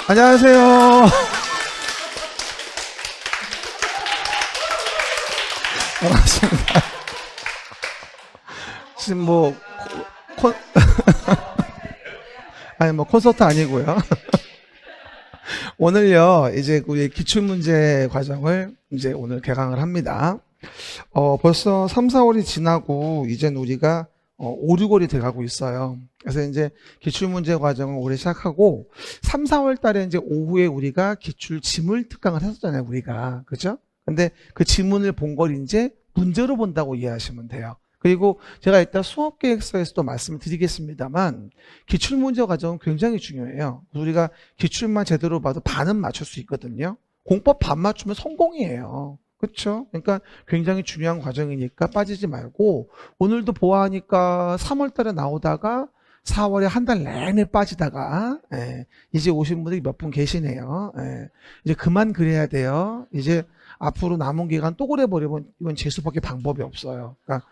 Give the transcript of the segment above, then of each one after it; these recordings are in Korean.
안녕하세요. 반갑습니다. 지금 콘, 아니 콘서트 아니고요. 오늘요, 이제 우리 기출문제 과정을 이제 오늘 개강을 합니다. 벌써 3, 4월이 지나고 이젠 우리가 5, 6월이 돼가고 있어요. 그래서 이제 기출문제 과정을 올해 시작하고 3, 4월 달에 이제 오후에 우리가 기출 지물 특강을 했었잖아요, 우리가. 그죠? 근데 그 지문을 본 걸 이제 문제로 본다고 이해하시면 돼요. 그리고 제가 이따 수업 계획서에서도 말씀을 드리겠습니다만 기출문제 과정은 굉장히 중요해요. 우리가 기출만 제대로 봐도 반은 맞출 수 있거든요. 공법 반 맞추면 성공이에요. 그렇죠? 그러니까 굉장히 중요한 과정이니까 빠지지 말고 오늘도 보아하니까 3월 달에 나오다가 4월에 한 달 내내 빠지다가 이제 오신 분들이 몇 분 계시네요. 이제 그만 그래야 돼요. 이제 앞으로 남은 기간 또 그래버리면 이건 재수밖에 방법이 없어요. 그러니까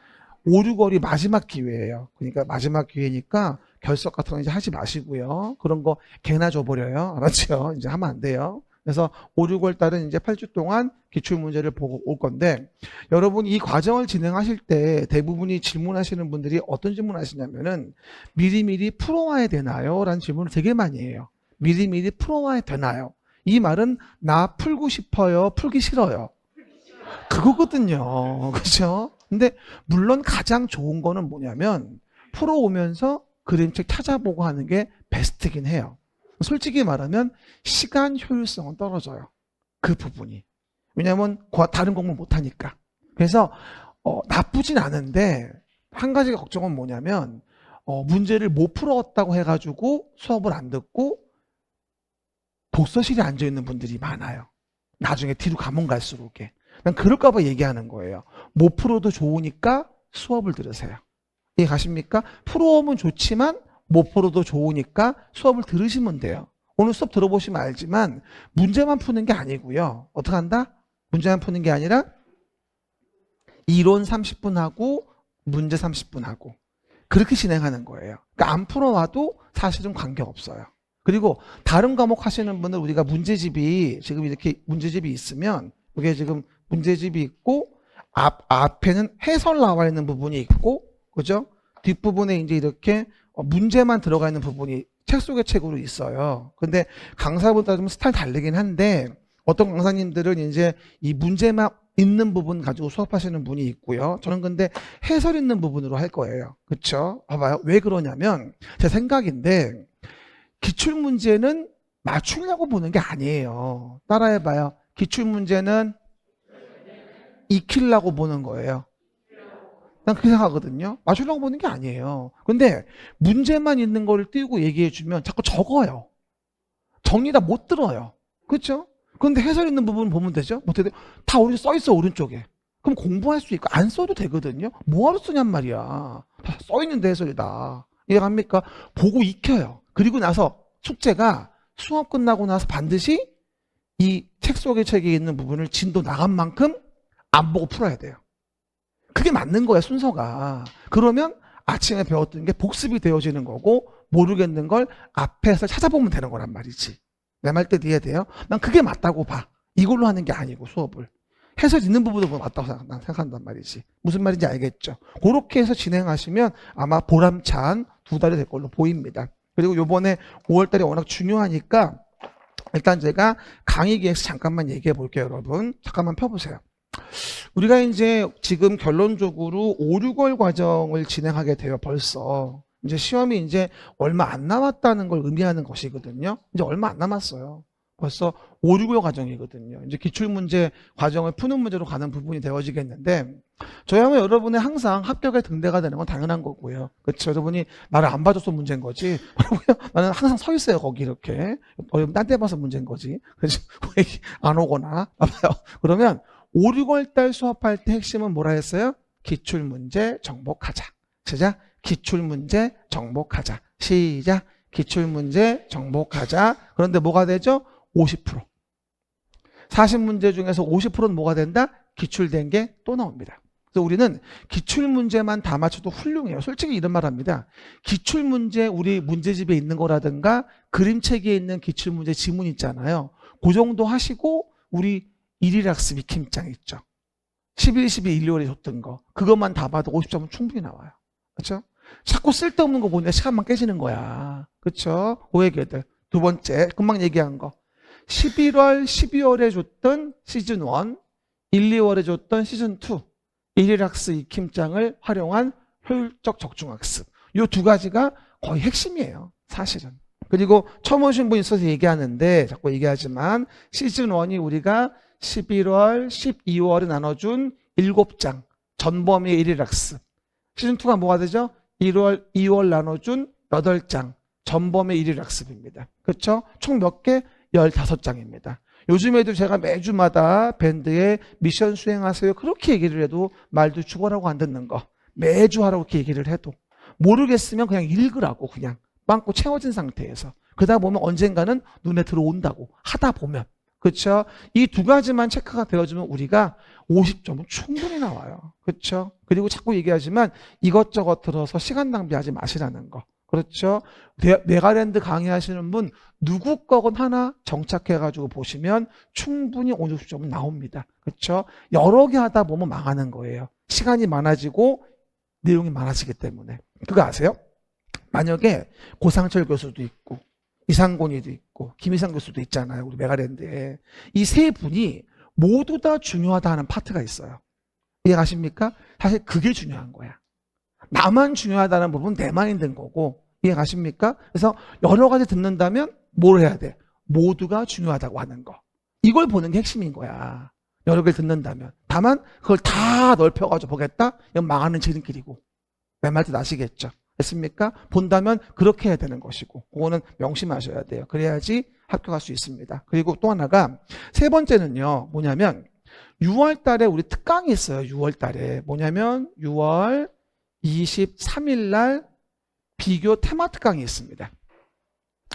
5, 6월이 마지막 기회예요. 그러니까 마지막 기회니까 결석 같은 거 이제 하지 마시고요. 그런 거 개나 줘버려요. 알았죠? 이제 하면 안 돼요. 그래서 5, 6월 달은 이제 8주 동안 기출문제를 보고 올 건데, 여러분 이 과정을 진행하실 때 대부분이 질문하시는 분들이 어떤 질문 하시냐면은 미리미리 풀어와야 되나요? 라는 질문을 되게 많이 해요. 미리미리 풀어와야 되나요? 이 말은 나 풀고 싶어요? 풀기 싫어요? 그거거든요. 그죠? 근데 물론 가장 좋은 거는 뭐냐면 풀어오면서 그림책 찾아보고 하는 게 베스트긴 해요. 솔직히 말하면 시간 효율성은 떨어져요. 그 부분이. 왜냐하면 다른 공부 못하니까. 그래서 나쁘진 않은데 한 가지 걱정은 뭐냐면 문제를 못 풀었다고 해가지고 수업을 안 듣고 독서실에 앉아있는 분들이 많아요. 나중에 뒤로 가면 갈수록에. 난 그럴까 봐 얘기하는 거예요. 못 풀어도 좋으니까 수업을 들으세요. 이해 가십니까? 풀어오면 좋지만 못 풀어도 좋으니까 수업을 들으시면 돼요. 오늘 수업 들어보시면 알지만 문제만 푸는 게 아니고요. 어떻게 한다? 문제만 푸는 게 아니라 이론 30분 하고 문제 30분 하고 그렇게 진행하는 거예요. 그러니까 안 풀어와도 사실은 관계없어요. 그리고 다른 과목 하시는 분들 우리가 문제집이 지금 이렇게 문제집이 있으면 이게 지금 문제집이 있고 앞에는 해설 나와 있는 부분이 있고 그죠? 뒷부분에 이제 이렇게 문제만 들어가 있는 부분이 책 속의 책으로 있어요. 근데 강사보다 좀 스타일 다르긴 한데 어떤 강사님들은 이제 이 문제만 있는 부분 가지고 수업하시는 분이 있고요. 저는 근데 해설 있는 부분으로 할 거예요. 그렇죠? 봐봐요. 왜 그러냐면 제 생각인데 기출문제는 맞추려고 보는 게 아니에요. 따라해봐요. 기출문제는 익히려고 보는 거예요. 난 그렇게 생각하거든요. 맞추려고 보는 게 아니에요. 근데 문제만 있는 거를 띄우고 얘기해주면 자꾸 적어요. 정리다 못 들어요. 그렇죠? 그런데 해설 있는 부분 보면 되죠? 못해도 다 오른쪽 써있어, 오른쪽에. 그럼 공부할 수 있고 안 써도 되거든요. 뭐하러 쓰냔 말이야. 다 써있는데 해설이다. 이해갑니까? 보고 익혀요. 그리고 나서 숙제가 수업 끝나고 나서 반드시 이 책 속의 책에 있는 부분을 진도 나간 만큼 안 보고 풀어야 돼요. 그게 맞는 거야, 순서가. 그러면 아침에 배웠던 게 복습이 되어지는 거고 모르겠는 걸 앞에서 찾아보면 되는 거란 말이지. 내 말 뜻 이해돼요? 난 그게 맞다고 봐. 이걸로 하는 게 아니고 수업을. 해설 있는 부분도 맞다고 난 생각한단 말이지. 무슨 말인지 알겠죠? 그렇게 해서 진행하시면 아마 보람찬 2달이 될 걸로 보입니다. 그리고 요번에 5월달이 워낙 중요하니까 일단 제가 강의 계획서 잠깐만 얘기해 볼게요, 여러분. 잠깐만 펴보세요. 우리가 이제 지금 결론적으로 5, 6월 과정을 진행하게 돼요, 벌써. 이제 시험이 이제 얼마 안 남았다는 걸 의미하는 것이거든요. 이제 얼마 안 남았어요. 벌써 5, 6월 과정이거든요. 이제 기출문제 과정을 푸는 문제로 가는 부분이 되어지겠는데, 저야말로 여러분의 항상 합격에 등대가 되는 건 당연한 거고요. 그렇죠? 여러분이 나를 안 봐줘서 문제인 거지. 나는 항상 서 있어요, 거기 이렇게. 딴 데 봐서 문제인 거지. 그래서 안 오거나. 그러면 5, 6월 달 수업할 때 핵심은 뭐라 했어요? 기출문제 정복하자. 시작. 기출문제 정복하자. 시작. 기출문제 정복하자. 그런데 뭐가 되죠? 50%. 40문제 중에서 50%는 뭐가 된다? 기출된 게 또 나옵니다. 그래서 우리는 기출문제만 다 맞춰도 훌륭해요. 솔직히 이런 말 합니다. 기출문제 우리 문제집에 있는 거라든가 그림책에 있는 기출문제 지문 있잖아요. 그 정도 하시고 우리 일일학습 익힘장 있죠. 11, 12, 1, 2월에 줬던 거. 그것만 다 봐도 50점은 충분히 나와요. 그렇죠? 자꾸 쓸데없는 거 보니까 시간만 깨지는 거야. 그렇죠? 오해계들. 두 번째, 금방 얘기한 거. 11월, 12월에 줬던 시즌 1, 1, 2월에 줬던 시즌 2, 일일학습 익힘장을 활용한 효율적 적중학습. 이 두 가지가 거의 핵심이에요. 사실은. 그리고 처음 오신 분 있어서 얘기하는데 자꾸 얘기하지만 시즌 1이 우리가 11월, 12월에 나눠준 7장 전범위의 일일학습. 시즌 2가 뭐가 되죠? 1월, 2월 나눠준 8장 전범위의 일일학습입니다. 그렇죠? 총 몇 개? 15장입니다. 요즘에도 제가 매주마다 밴드에 미션 수행하세요. 그렇게 얘기를 해도 말도 죽어라고 안 듣는 거. 매주 하라고 이렇게 얘기를 해도. 모르겠으면 그냥 읽으라고 그냥. 빵꾸 채워진 상태에서. 그러다 보면 언젠가는 눈에 들어온다고. 하다 보면. 그렇죠? 이 두 가지만 체크가 되어주면 우리가 50점은 충분히 나와요. 그렇죠? 그리고 자꾸 얘기하지만 이것저것 들어서 시간 낭비하지 마시라는 거. 그렇죠? 메가랜드 강의하시는 분 누구 거건 하나 정착해가지고 보시면 충분히 50점은 나옵니다. 그렇죠? 여러 개 하다 보면 망하는 거예요. 시간이 많아지고 내용이 많아지기 때문에. 그거 아세요? 만약에 고상철 교수도 있고 이상곤이도 있고 김희상 교수도 있잖아요. 우리 메가랜드에. 이 세 분이 모두 다 중요하다 하는 파트가 있어요. 이해가십니까? 사실 그게 중요한 거야. 나만 중요하다는 부분은 내만 힘든 거고. 이해가십니까? 그래서 여러 가지 듣는다면 뭘 해야 돼? 모두가 중요하다고 하는 거. 이걸 보는 게 핵심인 거야. 여러 개를 듣는다면. 다만 그걸 다 넓혀가지고 보겠다? 이건 망하는 지름길이고. 내 말도 아시겠죠? 됐습니까? 본다면 그렇게 해야 되는 것이고. 그거는 명심하셔야 돼요. 그래야지 합격할 수 있습니다. 그리고 또 하나가 세 번째는요. 뭐냐면 6월 달에 우리 특강이 있어요. 6월 달에. 뭐냐면 6월 23일 날 비교 테마 특강이 있습니다.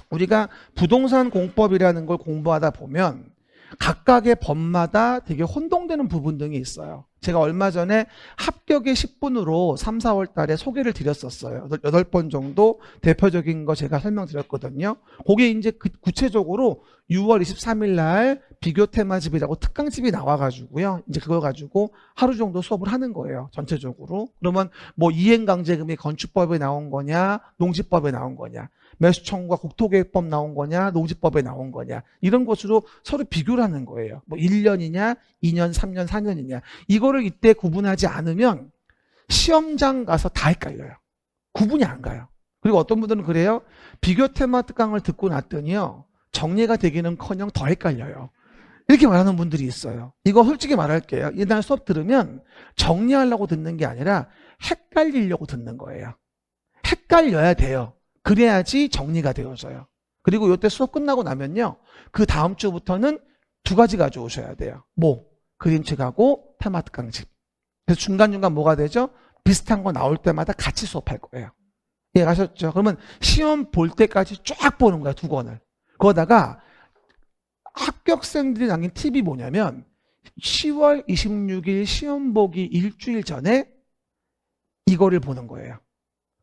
우리가 부동산 공법이라는 걸 공부하다 보면 각각의 법마다 되게 혼동되는 부분 등이 있어요. 제가 얼마 전에 합격의 10분으로 3, 4월 달에 소개를 드렸었어요. 8번 정도 대표적인 거 제가 설명드렸거든요. 그게 이제 구체적으로 6월 23일 날 비교 테마집이라고 특강집이 나와가지고요. 이제 그걸 가지고 하루 정도 수업을 하는 거예요. 전체적으로. 그러면 뭐 이행강제금이 건축법에 나온 거냐, 농지법에 나온 거냐, 매수청구가 국토계획법 나온 거냐, 농지법에 나온 거냐, 이런 것으로 서로 비교를 하는 거예요. 뭐 1년이냐, 2년, 3년, 4년이냐. 이거를 이때 구분하지 않으면 시험장 가서 다 헷갈려요. 구분이 안 가요. 그리고 어떤 분들은 그래요. 비교 테마 특강을 듣고 났더니요. 정리가 되기는커녕 더 헷갈려요. 이렇게 말하는 분들이 있어요. 이거 솔직히 말할게요. 이날 수업 들으면 정리하려고 듣는 게 아니라 헷갈리려고 듣는 거예요. 헷갈려야 돼요. 그래야지 정리가 되어져요. 그리고 이때 수업 끝나고 나면요. 그 다음 주부터는 두 가지 가져오셔야 돼요. 뭐? 그림책하고 테마 특강집. 그래서 중간중간 뭐가 되죠? 비슷한 거 나올 때마다 같이 수업할 거예요. 이해가셨죠? 그러면 시험 볼 때까지 쫙 보는 거야, 두 권을. 그러다가 합격생들이 남긴 팁이 뭐냐면 10월 26일 시험 보기 일주일 전에 이거를 보는 거예요.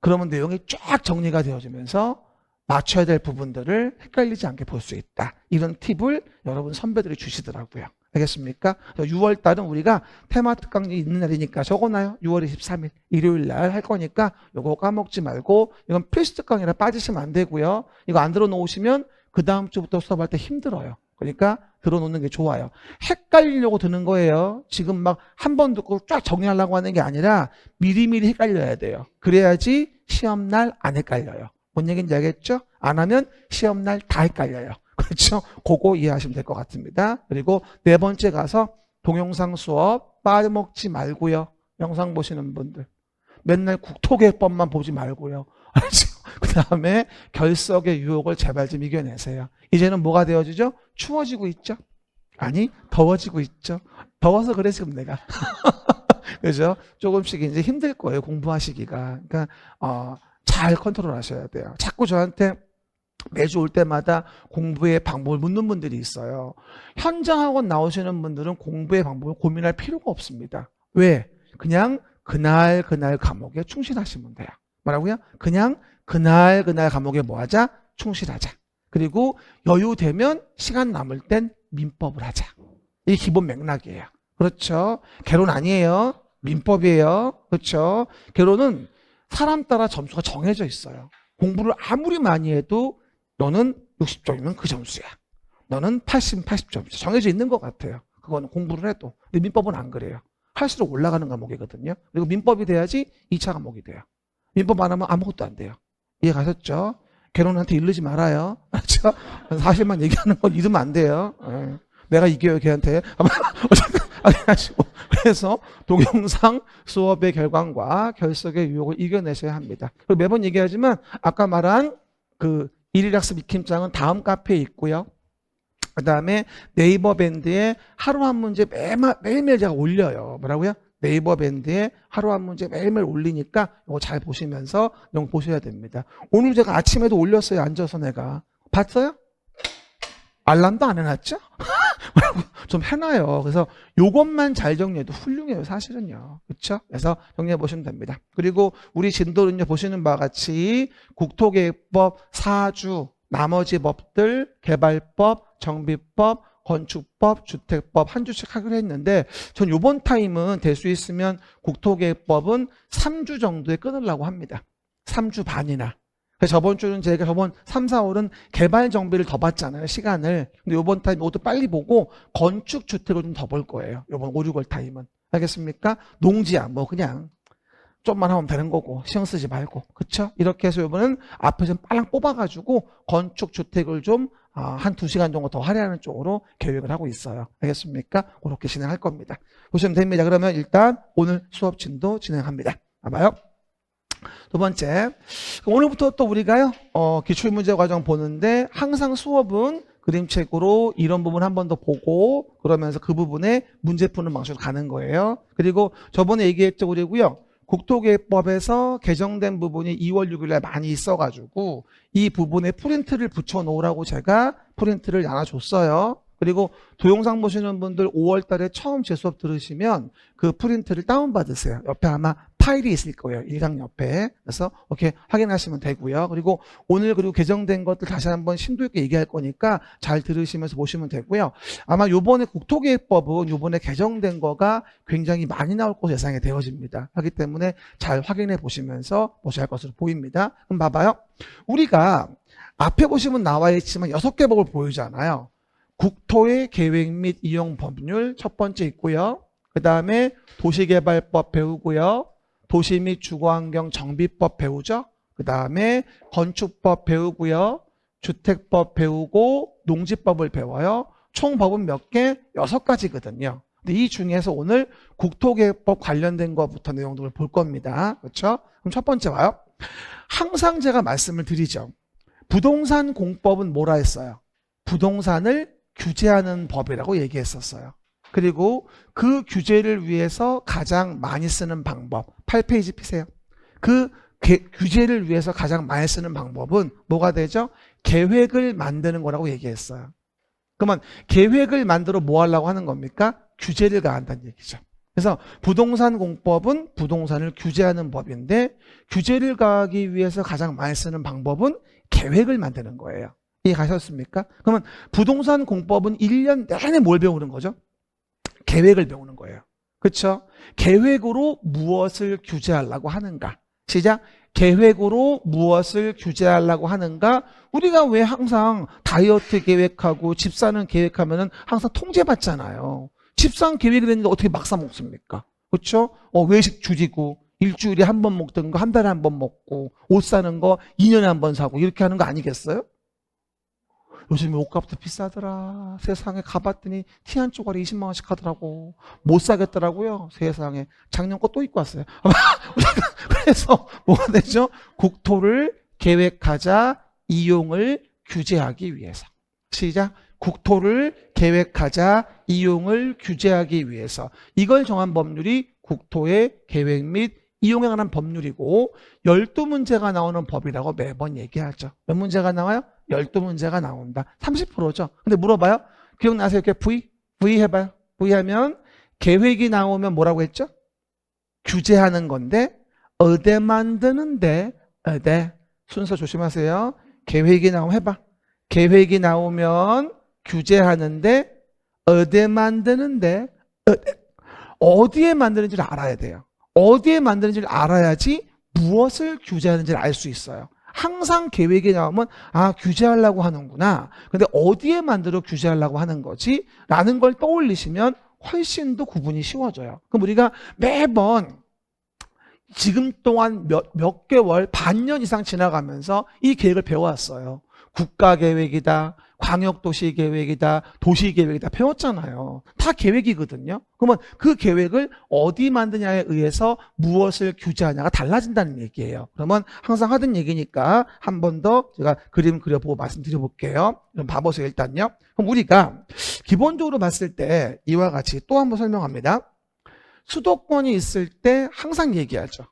그러면 내용이 쫙 정리가 되어지면서 맞춰야 될 부분들을 헷갈리지 않게 볼 수 있다. 이런 팁을 여러분 선배들이 주시더라고요. 알겠습니까? 6월 달은 우리가 테마 특강이 있는 날이니까 적어놔요. 6월 23일 일요일 날 할 거니까 이거 까먹지 말고 이건 필수 특강이라 빠지시면 안 되고요. 이거 안 들어놓으시면 그 다음 주부터 수업할 때 힘들어요. 그러니까 들어놓는 게 좋아요. 헷갈리려고 드는 거예요. 지금 막 한 번 듣고 쫙 정리하려고 하는 게 아니라 미리미리 헷갈려야 돼요. 그래야지 시험날 안 헷갈려요. 뭔 얘기인지 알겠죠? 안 하면 시험날 다 헷갈려요. 그렇죠? 그거 이해하시면 될 것 같습니다. 그리고 네 번째 가서 동영상 수업 빠져먹지 말고요. 영상 보시는 분들. 맨날 국토계획법만 보지 말고요. 그 다음에 결석의 유혹을 제발 좀 이겨내세요. 이제는 뭐가 되어지죠? 추워지고 있죠? 아니, 더워지고 있죠? 더워서 그래, 지금 내가. 그죠? 조금씩 이제 힘들 거예요, 공부하시기가. 그러니까, 잘 컨트롤 하셔야 돼요. 자꾸 저한테 매주 올 때마다 공부의 방법을 묻는 분들이 있어요. 현장 학원 나오시는 분들은 공부의 방법을 고민할 필요가 없습니다. 왜? 그냥 그날 과목에 충실하시면 돼요. 뭐라고요? 그냥 그날 과목에 뭐 하자? 충실하자. 그리고 여유 되면 시간 남을 땐 민법을 하자. 이게 기본 맥락이에요. 그렇죠? 개론 아니에요. 민법이에요. 그렇죠? 개론은 사람 따라 점수가 정해져 있어요. 공부를 아무리 많이 해도 너는 60점이면 그 점수야. 너는 80점 정해져 있는 것 같아요. 그거는 공부를 해도. 근데 민법은 안 그래요. 할수록 올라가는 과목이거든요. 그리고 민법이 돼야지 2차 과목이 돼요. 민법 안 하면 아무것도 안 돼요. 이해 가셨죠? 개론한테 이르지 말아요. 그렇죠? 사실만 얘기하는 건 이러면 안 돼요. 내가 이겨요, 걔한테. 그래서 동영상 수업의 결과과 결석의 유혹을 이겨내셔야 합니다. 그리고 매번 얘기하지만 아까 말한 그 일일학습 익힘장은 다음 카페에 있고요. 그 다음에 네이버 밴드에 하루 한 문제 매일매일 제가 올려요. 뭐라고요? 네이버 밴드에 하루 한 문제 매일매일 올리니까 이거 잘 보시면서 이거 보셔야 됩니다. 오늘 제가 아침에도 올렸어요. 앉아서 내가. 봤어요? 알람도 안 해놨죠? 좀 해놔요. 그래서 요것만 잘 정리해도 훌륭해요. 사실은요. 그렇죠? 그래서 정리해 보시면 됩니다. 그리고 우리 진도는요. 보시는 바와 같이 국토계획법, 사주, 나머지 법들, 개발법, 정비법, 건축법, 주택법 한 주씩 하기로 했는데 전 요번 타임은 될 수 있으면 국토계획법은 3주 정도에 끊으려고 합니다. 3주 반이나. 그래서 저번 주는 제가 저번 3, 4, 5는 개발 정비를 더 봤잖아요. 시간을. 근데 요번 타임 이것도 빨리 보고 건축 주택을 좀 더 볼 거예요. 요번 5, 6월 타임은. 알겠습니까? 농지야 뭐 그냥 좀만 하면 되는 거고 신경 쓰지 말고. 그쵸? 이렇게 해서 요번은 앞에서 빨랑 뽑아가지고 건축 주택을 좀 한 2시간 정도 더 할애하는 쪽으로 계획을 하고 있어요. 알겠습니까? 그렇게 진행할 겁니다. 보시면 됩니다. 그러면 일단 오늘 수업 진도 진행합니다. 봐봐요. 두 번째, 오늘부터 또 우리가요 기출문제 과정 보는데 항상 수업은 그림책으로 이런 부분 한 번 더 보고 그러면서 그 부분에 문제 푸는 방식으로 가는 거예요. 그리고 저번에 얘기했죠. 그리고요 국토계획법에서 개정된 부분이 2월 6일에 많이 있어가지고 이 부분에 프린트를 붙여놓으라고 제가 프린트를 나눠줬어요. 그리고 동영상 보시는 분들 5월 달에 처음 제 수업 들으시면 그 프린트를 다운받으세요. 옆에 아마 파일이 있을 거예요. 1강 옆에. 그래서 이렇게 확인하시면 되고요. 그리고 오늘 그리고 개정된 것들 다시 한번 심도 있게 얘기할 거니까 잘 들으시면서 보시면 되고요. 아마 요번에 국토계획법은 요번에 개정된 거가 굉장히 많이 나올 것으로 예상이 되어집니다. 하기 때문에 잘 확인해 보시면서 보셔야 할 것으로 보입니다. 그럼 봐봐요. 우리가 앞에 보시면 나와 있지만 6개 법을 보이잖아요. 국토의 계획 및 이용 법률 첫 번째 있고요. 그 다음에 도시개발법 배우고요. 도시 및 주거환경 정비법 배우죠. 그 다음에 건축법 배우고요. 주택법 배우고 농지법을 배워요. 총 법은 몇 개? 6가지거든요. 근데 이 중에서 오늘 국토계획법 관련된 것부터 내용들을 볼 겁니다. 그렇죠? 그럼 첫 번째 봐요. 항상 제가 말씀을 드리죠. 부동산 공법은 뭐라 했어요? 부동산을 규제하는 법이라고 얘기했었어요. 그리고 그 규제를 위해서 가장 많이 쓰는 방법 8페이지 피세요. 그 규제를 위해서 가장 많이 쓰는 방법은 뭐가 되죠? 계획을 만드는 거라고 얘기했어요. 그러면 계획을 만들어 뭐 하려고 하는 겁니까? 규제를 가한다는 얘기죠. 그래서 부동산 공법은 부동산을 규제하는 법인데 규제를 가하기 위해서 가장 많이 쓰는 방법은 계획을 만드는 거예요. 이해가셨습니까? 그러면 부동산 공법은 1년 내내 뭘 배우는 거죠? 계획을 배우는 거예요. 그렇죠? 계획으로 무엇을 규제하려고 하는가? 시작. 계획으로 무엇을 규제하려고 하는가? 우리가 왜 항상 다이어트 계획하고 집 사는 계획하면은 항상 통제받잖아요. 집 산 계획이 됐는데 어떻게 막 사 먹습니까? 그렇죠? 외식 줄이고 일주일에 한 번 먹던 거 한 달에 한 번 먹고 옷 사는 거 2년에 한 번 사고 이렇게 하는 거 아니겠어요? 요즘 옷값도 비싸더라. 세상에 가봤더니 티 한 쪼가리 20만 원씩 하더라고. 못 사겠더라고요. 세상에. 작년 거 또 입고 왔어요. 그래서 뭐가 되죠? 국토를 계획하자, 이용을 규제하기 위해서. 시작. 국토를 계획하자, 이용을 규제하기 위해서. 이걸 정한 법률이 국토의 계획 및 이용에 관한 법률이고 12문제가 나오는 법이라고 매번 얘기하죠. 몇 문제가 나와요? 12문제가 나온다. 30%죠. 근데 물어봐요. 기억나세요? 이렇게 V 해봐요. V 하면 계획이 나오면 뭐라고 했죠? 규제하는 건데 어디 만드는데 어디 순서 조심하세요. 계획이 나오면 해봐. 계획이 나오면 규제하는데 어디 만드는데 어디에 만드는지를 알아야 돼요. 어디에 만드는지를 알아야지 무엇을 규제하는지를 알 수 있어요. 항상 계획이 나오면 아 규제하려고 하는구나. 근데 어디에 만들어 규제하려고 하는 거지? 라는 걸 떠올리시면 훨씬 더 구분이 쉬워져요. 그럼 우리가 매번 지금 동안 몇 개월, 반년 이상 지나가면서 이 계획을 배워왔어요. 국가계획이다, 광역도시계획이다, 도시계획이다 배웠잖아요. 다 계획이거든요. 그러면 그 계획을 어디 만드냐에 의해서 무엇을 규제하냐가 달라진다는 얘기예요. 그러면 항상 하던 얘기니까 한 번 더 제가 그림 그려보고 말씀드려볼게요. 그럼 봐보세요 일단요. 그럼 우리가 기본적으로 봤을 때 이와 같이 또 한 번 설명합니다. 수도권이 있을 때 항상 얘기하죠.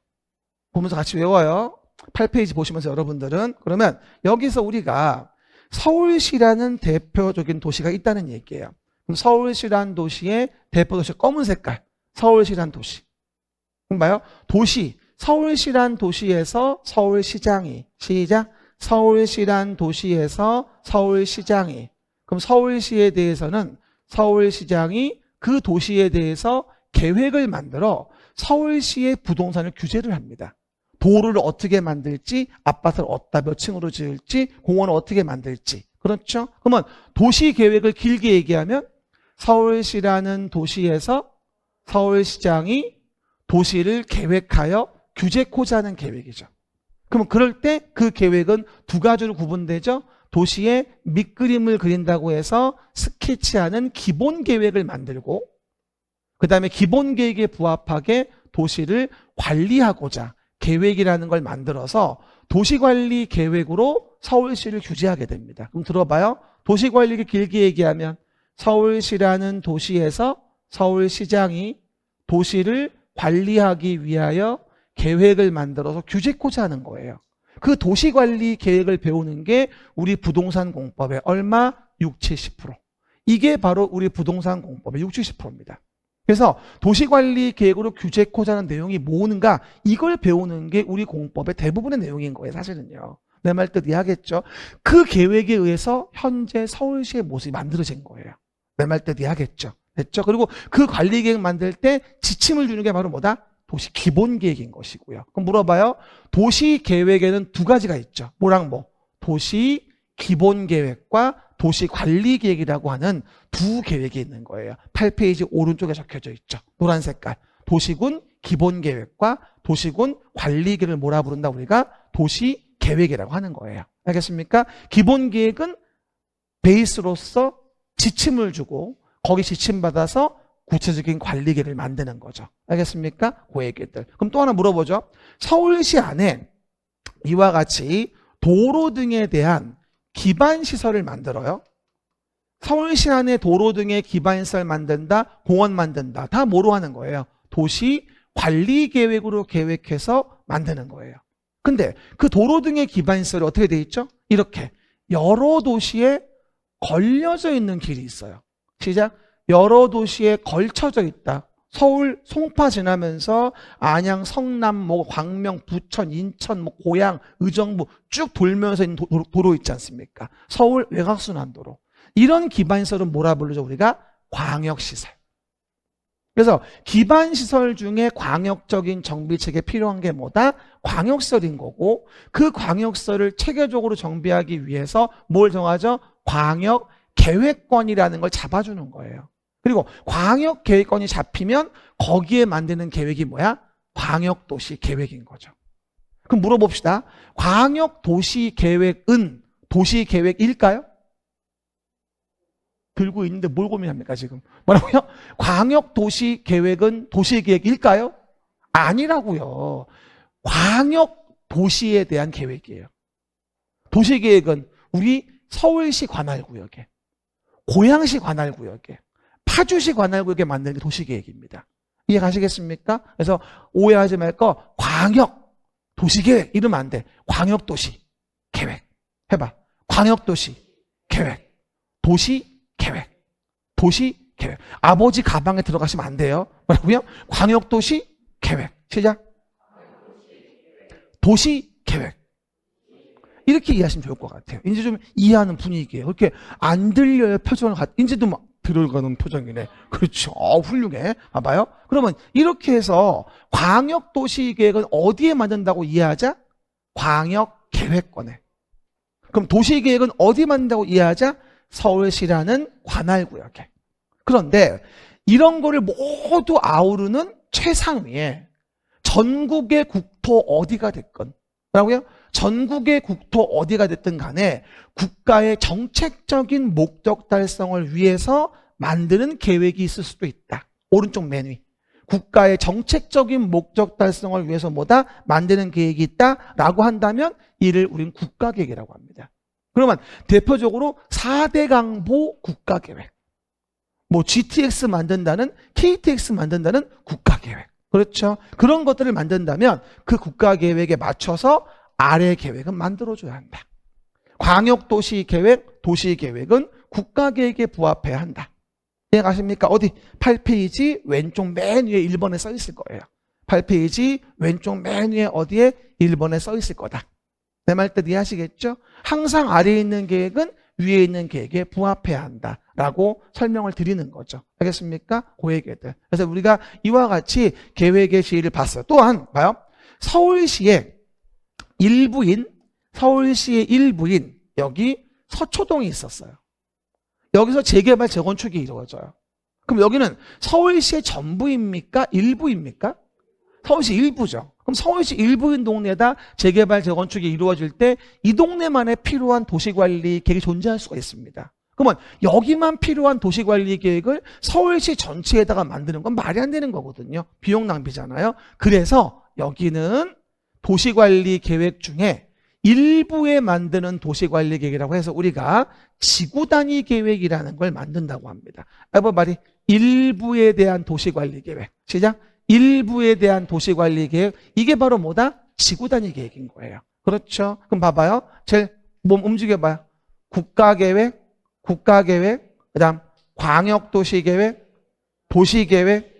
보면서 같이 외워요. 8페이지 보시면서 여러분들은. 그러면 여기서 우리가 서울시라는 대표적인 도시가 있다는 얘기예요. 그럼 서울시란 도시의 대표 도시 검은 색깔. 서울시란 도시. 그럼 봐요. 도시. 서울시란 도시에서 서울시장이. 시작. 서울시란 도시에서 서울시장이. 그럼 서울시에 대해서는 서울시장이 그 도시에 대해서 계획을 만들어 서울시의 부동산을 규제를 합니다. 도로를 어떻게 만들지, 아파트를 어디다 몇 층으로 지을지, 공원을 어떻게 만들지. 그렇죠? 그러면 도시 계획을 길게 얘기하면 서울시라는 도시에서 서울시장이 도시를 계획하여 규제코자 하는 계획이죠. 그러면 그럴 때 그 계획은 두 가지로 구분되죠. 도시의 밑그림을 그린다고 해서 스케치하는 기본 계획을 만들고 그 다음에 기본 계획에 부합하게 도시를 관리하고자 계획이라는 걸 만들어서 도시관리 계획으로 서울시를 규제하게 됩니다. 그럼 들어봐요. 도시관리를 길게 얘기하면 서울시라는 도시에서 서울시장이 도시를 관리하기 위하여 계획을 만들어서 규제코자 하는 거예요. 그 도시관리 계획을 배우는 게 우리 부동산 공법의 얼마? 60, 70%. 이게 바로 우리 부동산 공법의 60, 70%입니다. 그래서 도시관리 계획으로 규제코자 하는 내용이 뭐는가 이걸 배우는 게 우리 공법의 대부분의 내용인 거예요. 사실은요. 내 말 뜻 이해하겠죠? 그 계획에 의해서 현재 서울시의 모습이 만들어진 거예요. 내 말 뜻 이해하겠죠? 됐죠? 그리고 그 관리계획 만들 때 지침을 주는 게 바로 뭐다? 도시 기본계획인 것이고요. 그럼 물어봐요. 도시계획에는 두 가지가 있죠. 뭐랑 뭐? 도시 기본계획과 도시관리계획이라고 하는 두 계획이 있는 거예요. 8페이지 오른쪽에 적혀져 있죠. 노란 색깔. 도시군 기본계획과 도시군 관리계획을 뭐라 부른다? 우리가 도시계획이라고 하는 거예요. 알겠습니까? 기본계획은 베이스로서 지침을 주고 거기 지침받아서 구체적인 관리계획을 만드는 거죠. 알겠습니까? 그 얘기들. 그럼 또 하나 물어보죠. 서울시 안에 이와 같이 도로 등에 대한 기반시설을 만들어요. 서울시 안에 도로 등의 기반시설 만든다, 공원 만든다. 다 뭐로 하는 거예요? 도시 관리계획으로 계획해서 만드는 거예요. 근데 그 도로 등의 기반시설이 어떻게 돼 있죠? 이렇게 여러 도시에 걸려져 있는 길이 있어요. 시작. 여러 도시에 걸쳐져 있다. 서울 송파 지나면서 안양, 성남, 뭐 광명, 부천, 인천, 뭐 고양, 의정부 쭉 돌면서 있는 도로 있지 않습니까? 서울 외곽순환도로. 이런 기반시설은 뭐라 부르죠? 우리가 광역시설. 그래서 기반시설 중에 광역적인 정비체계에 필요한 게 뭐다? 광역시설인 거고 그 광역시설을 체계적으로 정비하기 위해서 뭘 정하죠? 광역계획권이라는 걸 잡아주는 거예요. 그리고 광역계획권이 잡히면 거기에 만드는 계획이 뭐야? 광역도시 계획인 거죠. 그럼 물어봅시다. 광역도시계획은 도시계획일까요? 들고 있는데 뭘 고민합니까 지금? 뭐라고요? 광역도시계획은 도시계획일까요? 아니라고요. 광역도시에 대한 계획이에요. 도시계획은 우리 서울시 관할구역에, 고양시 관할구역에, 파주시 관할구역에 만드는 게 도시계획입니다. 이해 가시겠습니까? 그래서 오해하지 말고 광역 도시계획 이러면 안 돼. 광역도시 계획 해봐. 광역도시 계획, 도시계획, 도시계획. 아버지 가방에 들어가시면 안 돼요. 뭐라고요? 광역도시 계획. 계획. 시작. 도시 계획. 이렇게 이해하시면 좋을 것 같아요. 이제 좀 이해하는 분위기예요. 그렇게 안 들려요. 표정을 이제도 막 들어가는 표정이네. 그렇죠. 훌륭해. 봐봐요. 그러면 이렇게 해서 광역도시계획은 어디에 만든다고 이해하자? 광역계획권에. 그럼 도시계획은 어디 만든다고 이해하자? 서울시라는 관할구역에. 그런데 이런 거를 모두 아우르는 최상위에 전국의 국토 어디가 됐건 뭐라고요? 전국의 국토 어디가 됐든 간에 국가의 정책적인 목적 달성을 위해서 만드는 계획이 있을 수도 있다. 오른쪽 맨 위. 국가의 정책적인 목적 달성을 위해서 뭐다? 만드는 계획이 있다라고 한다면 이를 우리는 국가계획이라고 합니다. 그러면 대표적으로 4대 강보 국가계획. 뭐 GTX 만든다는, KTX 만든다는 국가계획. 그렇죠? 그런 것들을 만든다면 그 국가계획에 맞춰서 아래 계획은 만들어줘야 한다. 광역도시계획, 도시계획은 국가계획에 부합해야 한다. 이해가십니까? 어디? 8페이지 왼쪽 맨 위에 1번에 써 있을 거예요. 8페이지 왼쪽 맨 위에 어디에? 1번에 써 있을 거다. 내 말 뜻 이해하시겠죠? 항상 아래에 있는 계획은 위에 있는 계획에 부합해야 한다라고 설명을 드리는 거죠. 알겠습니까? 고액애들. 그래서 우리가 이와 같이 계획의 시의를 봤어요. 또한 봐요. 서울시의 일부인 여기 서초동이 있었어요. 여기서 재개발 재건축이 이루어져요. 그럼 여기는 서울시의 전부입니까? 일부입니까? 서울시 일부죠. 그럼 서울시 일부인 동네에다 재개발 재건축이 이루어질 때 이 동네만에 필요한 도시관리 계획이 존재할 수가 있습니다. 그러면 여기만 필요한 도시관리 계획을 서울시 전체에다가 만드는 건 말이 안 되는 거거든요. 비용 낭비잖아요. 그래서 여기는 도시관리 계획 중에 일부에 만드는 도시관리 계획이라고 해서 우리가 지구단위 계획이라는 걸 만든다고 합니다. 말이 일부에 대한 도시관리 계획. 시작. 일부에 대한 도시관리 계획. 이게 바로 뭐다? 지구단위 계획인 거예요. 그렇죠? 그럼 봐봐요. 제일 몸 움직여봐요. 국가계획, 그 다음 광역도시계획, 도시계획,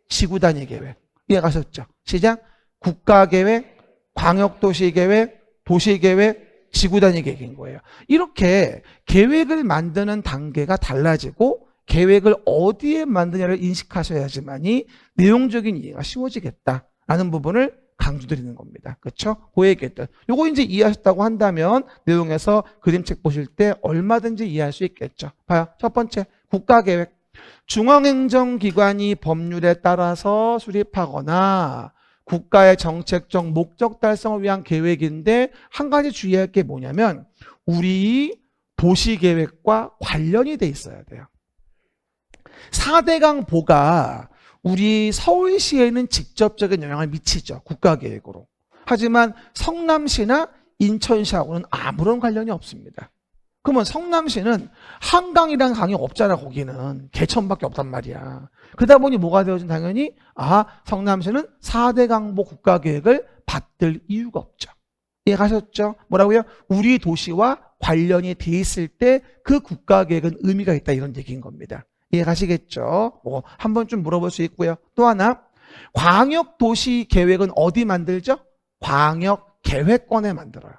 지구단위 계획. 이해가셨죠? 시작. 국가계획, 광역도시계획, 도시계획, 지구단위 계획인 거예요. 이렇게 계획을 만드는 단계가 달라지고 계획을 어디에 만드냐를 인식하셔야지만이 내용적인 이해가 쉬워지겠다라는 부분을 강조드리는 겁니다. 그렇죠? 그 얘기들. 요거 이제 이해하셨다고 한다면 내용에서 그림책 보실 때 얼마든지 이해할 수 있겠죠. 봐요. 첫 번째, 국가계획. 중앙행정기관이 법률에 따라서 수립하거나 국가의 정책적 목적 달성을 위한 계획인데 한 가지 주의할 게 뭐냐면 우리 도시계획과 관련이 돼 있어야 돼요. 4대강 보가 우리 서울시에는 직접적인 영향을 미치죠. 국가계획으로. 하지만 성남시나 인천시하고는 아무런 관련이 없습니다. 그러면 성남시는 한강이랑 강이 없잖아. 거기는 개천밖에 없단 말이야. 그러다 보니 뭐가 되어진 당연히 성남시는 4대 강보 국가계획을 받들 이유가 없죠. 이해가셨죠? 뭐라고요? 우리 도시와 관련이 돼 있을 때 그 국가계획은 의미가 있다 이런 얘기인 겁니다. 이해가시겠죠? 한 번쯤 물어볼 수 있고요. 또 하나, 광역도시계획은 어디 만들죠? 광역계획권에 만들어요.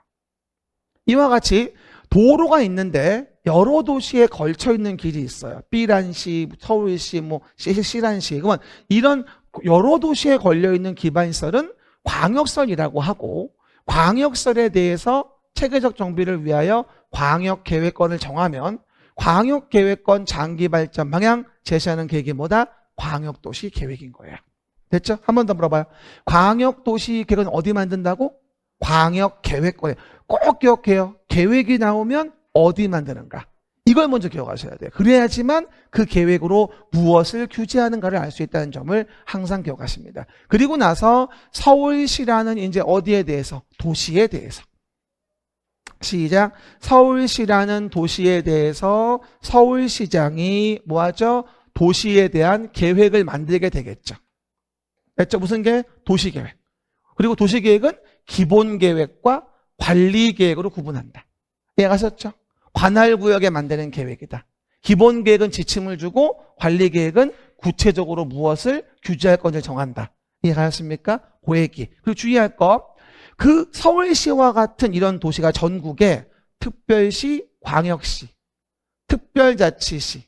이와 같이 도로가 있는데 여러 도시에 걸쳐 있는 길이 있어요. B란시, 서울시, C란시. 그러면 이런 여러 도시에 걸려 있는 기반시설은 광역설이라고 하고 광역설에 대해서 체계적 정비를 위하여 광역계획권을 정하면 광역계획권 장기 발전 방향 제시하는 계획이 뭐다? 광역도시 계획인 거예요. 됐죠? 한 번 더 물어봐요. 광역도시 계획은 어디 만든다고? 광역계획권에. 꼭 기억해요. 계획이 나오면 어디 만드는가? 이걸 먼저 기억하셔야 돼요. 그래야지만 그 계획으로 무엇을 규제하는가를 알 수 있다는 점을 항상 기억하십니다. 그리고 나서 서울시라는 이제 어디에 대해서? 도시에 대해서. 시작. 서울시라는 도시에 대해서 서울시장이 뭐하죠? 도시에 대한 계획을 만들게 되겠죠. 됐죠? 무슨 계획? 도시계획. 그리고 도시계획은 기본계획과 관리계획으로 구분한다. 이해가셨죠? 관할구역에 만드는 계획이다. 기본계획은 지침을 주고 관리계획은 구체적으로 무엇을 규제할 건지를 정한다. 이해가셨습니까? 그 얘기. 그리고 주의할 거, 그 서울시와 같은 이런 도시가 전국에 특별시, 광역시, 특별자치시,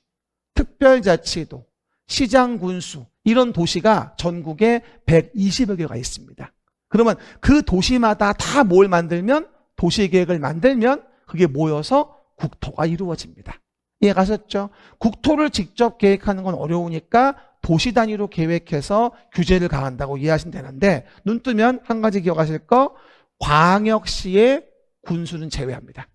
특별자치도, 시장, 군수 이런 도시가 전국에 120여 개가 있습니다. 그러면 그 도시마다 다 뭘 만들면, 도시계획을 만들면 그게 모여서 국토가 이루어집니다. 이해가셨죠? 국토를 직접 계획하는 건 어려우니까 도시 단위로 계획해서 규제를 가한다고 이해하시면 되는데, 눈 뜨면 한 가지 기억하실 거, 광역시의 군수는 제외합니다.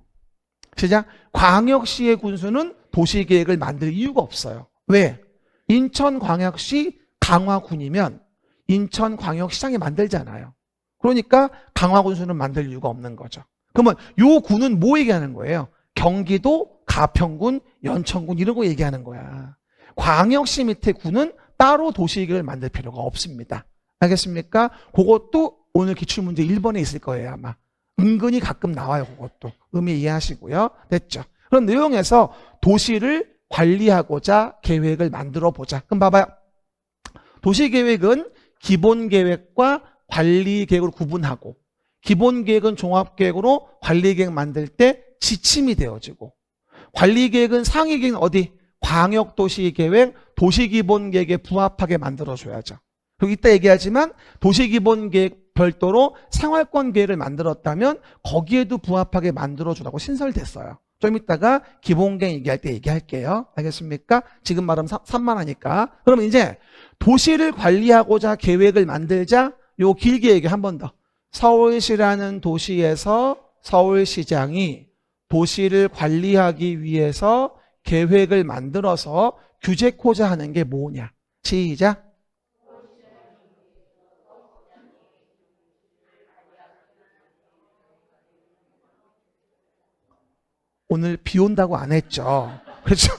시작. 광역시의 군수는 도시계획을 만들 이유가 없어요. 왜? 인천광역시 강화군이면 인천광역시장이 만들잖아요. 그러니까 강화군수는 만들 이유가 없는 거죠. 그러면 요 군은 뭐 얘기하는 거예요? 경기도, 가평군, 연천군 이런 거 얘기하는 거야. 광역시 밑에 군은 따로 도시계획을 만들 필요가 없습니다. 알겠습니까? 그것도 오늘 기출문제 1번에 있을 거예요, 아마. 은근히 가끔 나와요, 그것도. 의미 이해하시고요. 됐죠? 그런 내용에서 도시를 관리하고자 계획을 만들어 보자. 그럼 봐봐요. 도시계획은 기본계획과 관리계획으로 구분하고, 기본계획은 종합계획으로 관리계획 만들 때 지침이 되어지고, 관리계획은 상위계획은 어디? 광역도시계획, 도시기본계획에 부합하게 만들어줘야죠. 그리고 이따 얘기하지만 도시기본계획 별도로 생활권계획을 만들었다면 거기에도 부합하게 만들어주라고 신설됐어요. 좀 이따가 기본계획 얘기할 때 얘기할게요. 알겠습니까? 지금 말하면 산만하니까. 그럼 이제 도시를 관리하고자 계획을 만들자. 요 길게 얘기 한 번 더. 서울시라는 도시에서 서울시장이 도시를 관리하기 위해서 계획을 만들어서 규제코자 하는 게 뭐냐? 시작. 오늘 비 온다고 안 했죠. 그렇죠?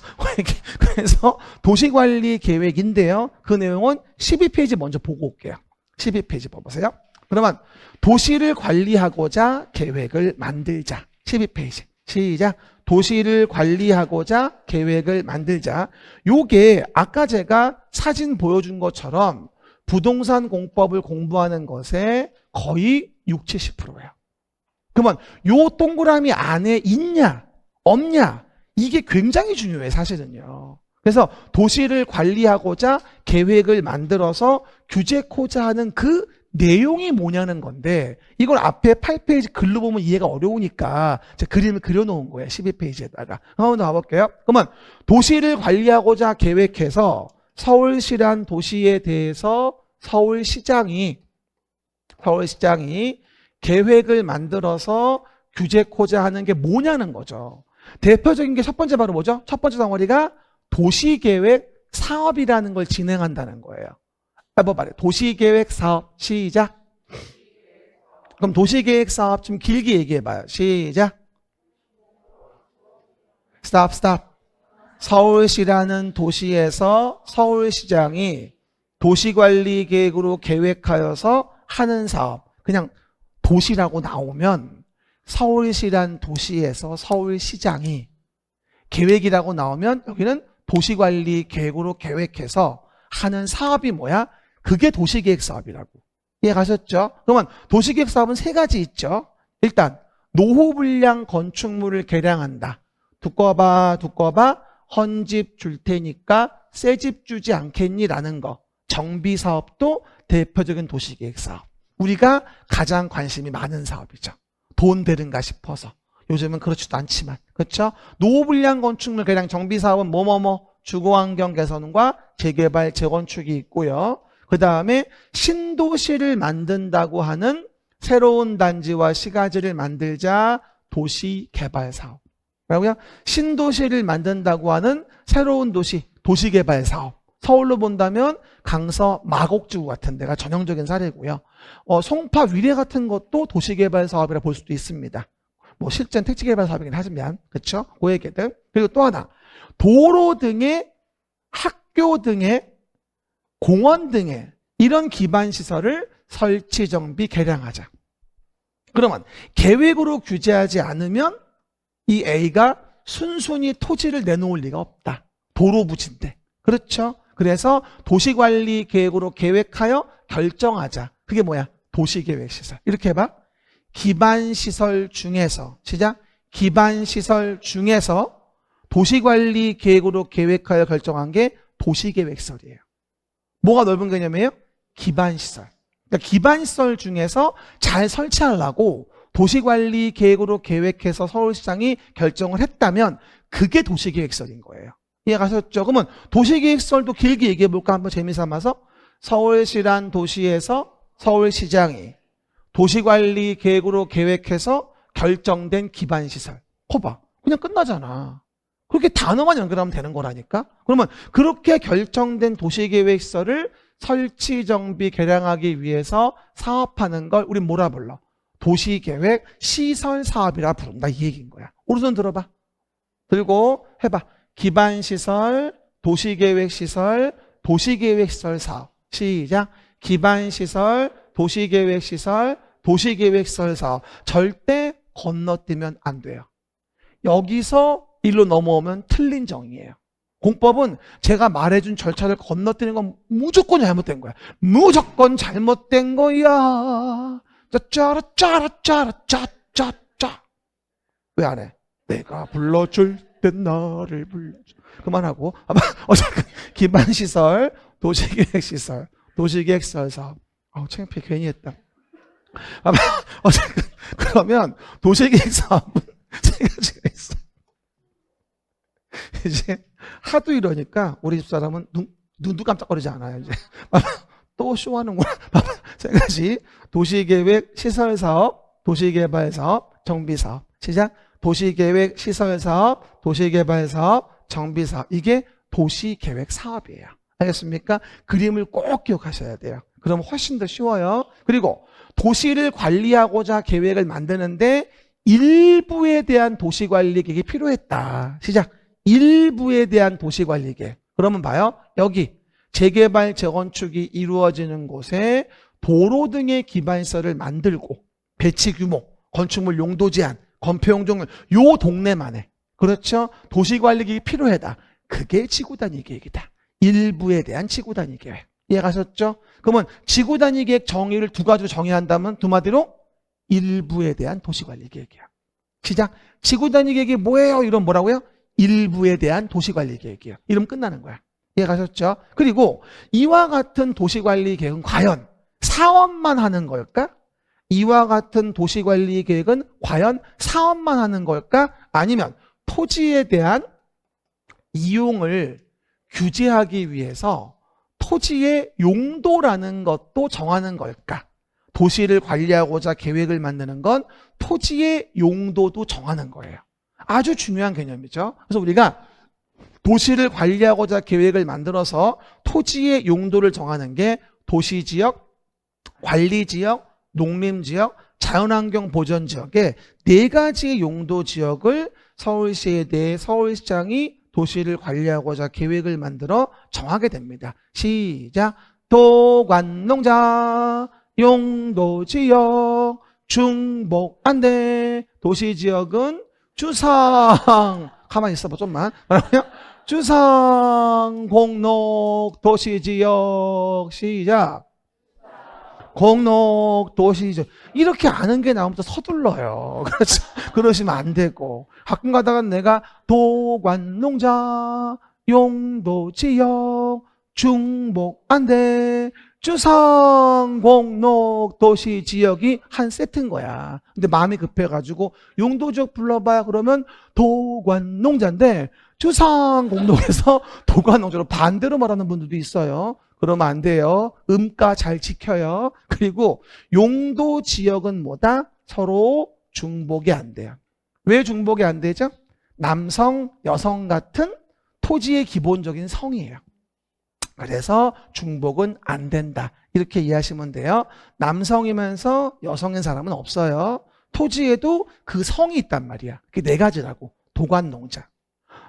그래서 도시관리 계획인데요. 그 내용은 12페이지 먼저 보고 올게요. 12페이지 봐보세요. 그러면 도시를 관리하고자 계획을 만들자. 12페이지. 시작. 도시를 관리하고자 계획을 만들자. 요게 아까 제가 사진 보여준 것처럼 부동산 공법을 공부하는 것에 거의 60, 70%예요. 그러면 요 동그라미 안에 있냐 없냐 이게 굉장히 중요해요, 사실은요. 그래서 도시를 관리하고자 계획을 만들어서 규제코자 하는 그 내용이 뭐냐는 건데, 이걸 앞에 8페이지 글로 보면 이해가 어려우니까 제가 그림을 그려놓은 거예요. 12페이지에다가. 한번 더 가볼게요. 그러면 도시를 관리하고자 계획해서 서울시란 도시에 대해서 서울시장이 계획을 만들어서 규제코자 하는 게 뭐냐는 거죠. 대표적인 게 첫 번째 바로 뭐죠? 첫 번째 덩어리가 도시계획 사업이라는 걸 진행한다는 거예요. 한번 말해. 도시계획 사업. 시작. 그럼 도시계획 사업 좀 길게 얘기해봐요. 시작. 스탑. 서울시라는 도시에서 서울시장이 도시관리계획으로 계획하여서 하는 사업. 그냥 도시라고 나오면 서울시란 도시에서 서울시장이, 계획이라고 나오면 여기는 도시관리계획으로 계획해서 하는 사업이 뭐야? 그게 도시계획 사업이라고. 이해 가셨죠? 그러면 도시계획 사업은 세 가지 있죠. 일단 노후불량 건축물을 개량한다. 두꺼봐. 헌집 줄 테니까 새 집 주지 않겠니? 라는 거. 정비사업도 대표적인 도시계획 사업. 우리가 가장 관심이 많은 사업이죠. 돈 되는가 싶어서. 요즘은 그렇지도 않지만. 그렇죠? 노후불량 건축물 개량 정비사업은 주거환경 개선과 재개발, 재건축이 있고요. 그 다음에 신도시를 만든다고 하는 새로운 단지와 시가지를 만들자 도시개발사업. 뭐라고요? 신도시를 만든다고 하는 새로운 도시, 도시개발사업. 서울로 본다면 강서 마곡지구 같은 데가 전형적인 사례고요. 송파 위례 같은 것도 도시개발 사업이라 볼 수도 있습니다. 뭐 실제는 택지개발 사업이긴 하지만, 그렇죠? 그 얘기들. 그리고 또 하나, 도로 등의, 학교 등의, 공원 등의 이런 기반 시설을 설치, 정비, 개량하자. 그러면 계획으로 규제하지 않으면 이 A가 순순히 토지를 내놓을 리가 없다. 도로 부지인데. 그렇죠? 그래서 도시관리 계획으로 계획하여 결정하자. 그게 뭐야? 도시계획시설. 이렇게 해봐. 기반시설 중에서, 시작. 기반시설 중에서 도시관리 계획으로 계획하여 결정한 게 도시계획시설이에요. 뭐가 넓은 개념이에요? 기반시설. 그러니까 기반시설 중에서 잘 설치하려고 도시관리 계획으로 계획해서 서울시장이 결정을 했다면 그게 도시계획시설인 거예요. 이해가셨죠? 그러면 도시계획시설도 길게 얘기해 볼까? 한번 재미삼아서. 서울시란 도시에서 서울시장이 도시관리 계획으로 계획해서 결정된 기반시설. 거봐. 그냥 끝나잖아. 그렇게 단어만 연결하면 되는 거라니까. 그러면 그렇게 결정된 도시계획시설을 설치, 정비, 개량하기 위해서 사업하는 걸 우린 뭐라 불러? 도시계획 시설 사업이라 부른다. 이 얘기인 거야. 오른손 들어봐. 들고 해봐. 기반시설, 도시계획시설, 도시계획시설 사업. 시작. 기반시설, 도시계획시설, 도시계획시설 사업. 절대 건너뛰면 안 돼요. 여기서 일로 넘어오면 틀린 정의예요. 공법은 제가 말해준 절차를 건너뛰는 건 무조건 잘못된 거야. 무조건 잘못된 거야. 짜짜라짜라짜라짜짜짜. 왜 안 해? 내가 불러줄 땐 나를 불러줘. 그만하고. 어쨌든 기반시설, 도시계획시설, 도시계획시설 사업. 창피해. 괜히 했다. 어쨌든 그러면 도시계획 사업은 세 가지가 있어. 이제 하도 이러니까 우리 집사람은 눈도 깜짝거리지 않아요. 이제 또 쇼하는구나. 세 가지. 도시계획 시설사업, 도시개발사업, 정비사업. 시작. 도시계획 시설사업, 도시개발사업, 정비사업. 이게 도시계획 사업이에요. 알겠습니까? 그림을 꼭 기억하셔야 돼요. 그러면 훨씬 더 쉬워요. 그리고 도시를 관리하고자 계획을 만드는데 일부에 대한 도시관리 계획이 필요했다. 시작. 일부에 대한 도시관리 계획. 그러면 봐요. 여기 재개발, 재건축이 이루어지는 곳에 도로 등의 기반시설을 만들고 배치 규모, 건축물 용도 제한, 건폐용 종류 요 동네만에. 그렇죠? 도시관리 계획이 필요하다. 그게 지구단위 계획이다. 일부에 대한 지구단위 계획. 이해가셨죠? 그러면 지구단위 계획 정의를 두 가지로 정의한다면 두 마디로 일부에 대한 도시관리 계획이야. 시작. 지구단위 계획이 뭐예요? 이런 뭐라고요? 일부에 대한 도시관리 계획이야. 이러면 끝나는 거야. 이해가셨죠? 그리고 이와 같은 도시관리 계획은 과연 사업만 하는 걸까? 이와 같은 도시관리 계획은 과연 사업만 하는 걸까? 아니면 토지에 대한 이용을 규제하기 위해서 토지의 용도라는 것도 정하는 걸까? 도시를 관리하고자 계획을 만드는 건 토지의 용도도 정하는 거예요. 아주 중요한 개념이죠. 그래서 우리가 도시를 관리하고자 계획을 만들어서 토지의 용도를 정하는 게 도시지역, 관리지역, 농림지역, 자연환경 보전지역의 네 가지의 용도 지역을 서울시에 대해 서울시장이 도시를 관리하고자 계획을 만들어 정하게 됩니다. 시작. 도관농자, 용도지역, 중복안대, 도시지역은 주상, 가만히 있어봐 좀만. 주상, 공록, 도시지역. 시작. 공록, 도시지역. 이렇게 아는 게 나오면 또 서둘러요. 그렇죠? 그러시면 안 되고. 가끔 가다가 내가 도관농자, 용도지역, 중복안대, 주상, 공록, 도시지역이 한 세트인 거야. 근데 마음이 급해가지고 용도지역 불러봐야 그러면 도관농자인데 주상, 공록에서 도관농자로 반대로 말하는 분들도 있어요. 그러면 안 돼요. 음가 잘 지켜요. 그리고 용도지역은 뭐다? 서로 중복이 안 돼요. 왜 중복이 안 되죠? 남성, 여성 같은 토지의 기본적인 성이에요. 그래서 중복은 안 된다. 이렇게 이해하시면 돼요. 남성이면서 여성인 사람은 없어요. 토지에도 그 성이 있단 말이야. 그게 네 가지라고. 도관농자.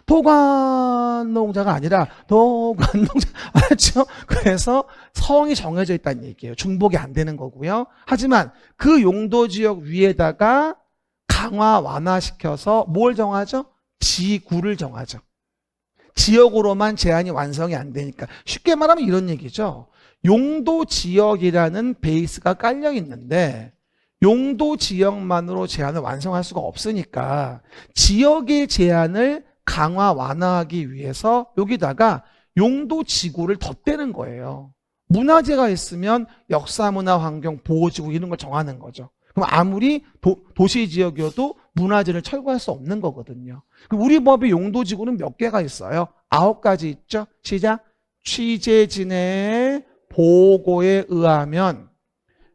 도관농자가 아니라 도관농자. 알았죠? 그래서 성이 정해져 있다는 얘기예요. 중복이 안 되는 거고요. 하지만 그 용도지역 위에다가 강화 완화시켜서 뭘 정하죠? 지구를 정하죠. 지역으로만 제한이 완성이 안 되니까. 쉽게 말하면 이런 얘기죠. 용도 지역이라는 베이스가 깔려 있는데 용도 지역만으로 제한을 완성할 수가 없으니까 지역의 제한을 강화 완화하기 위해서 여기다가 용도 지구를 덧대는 거예요. 문화재가 있으면 역사, 문화, 환경, 보호지구 이런 걸 정하는 거죠. 그럼 아무리 도시 지역이어도 문화재를 철거할 수 없는 거거든요. 우리 법의 용도 지구는 몇 개가 있어요? 9가지 있죠. 시작. 취재진의 보고에 의하면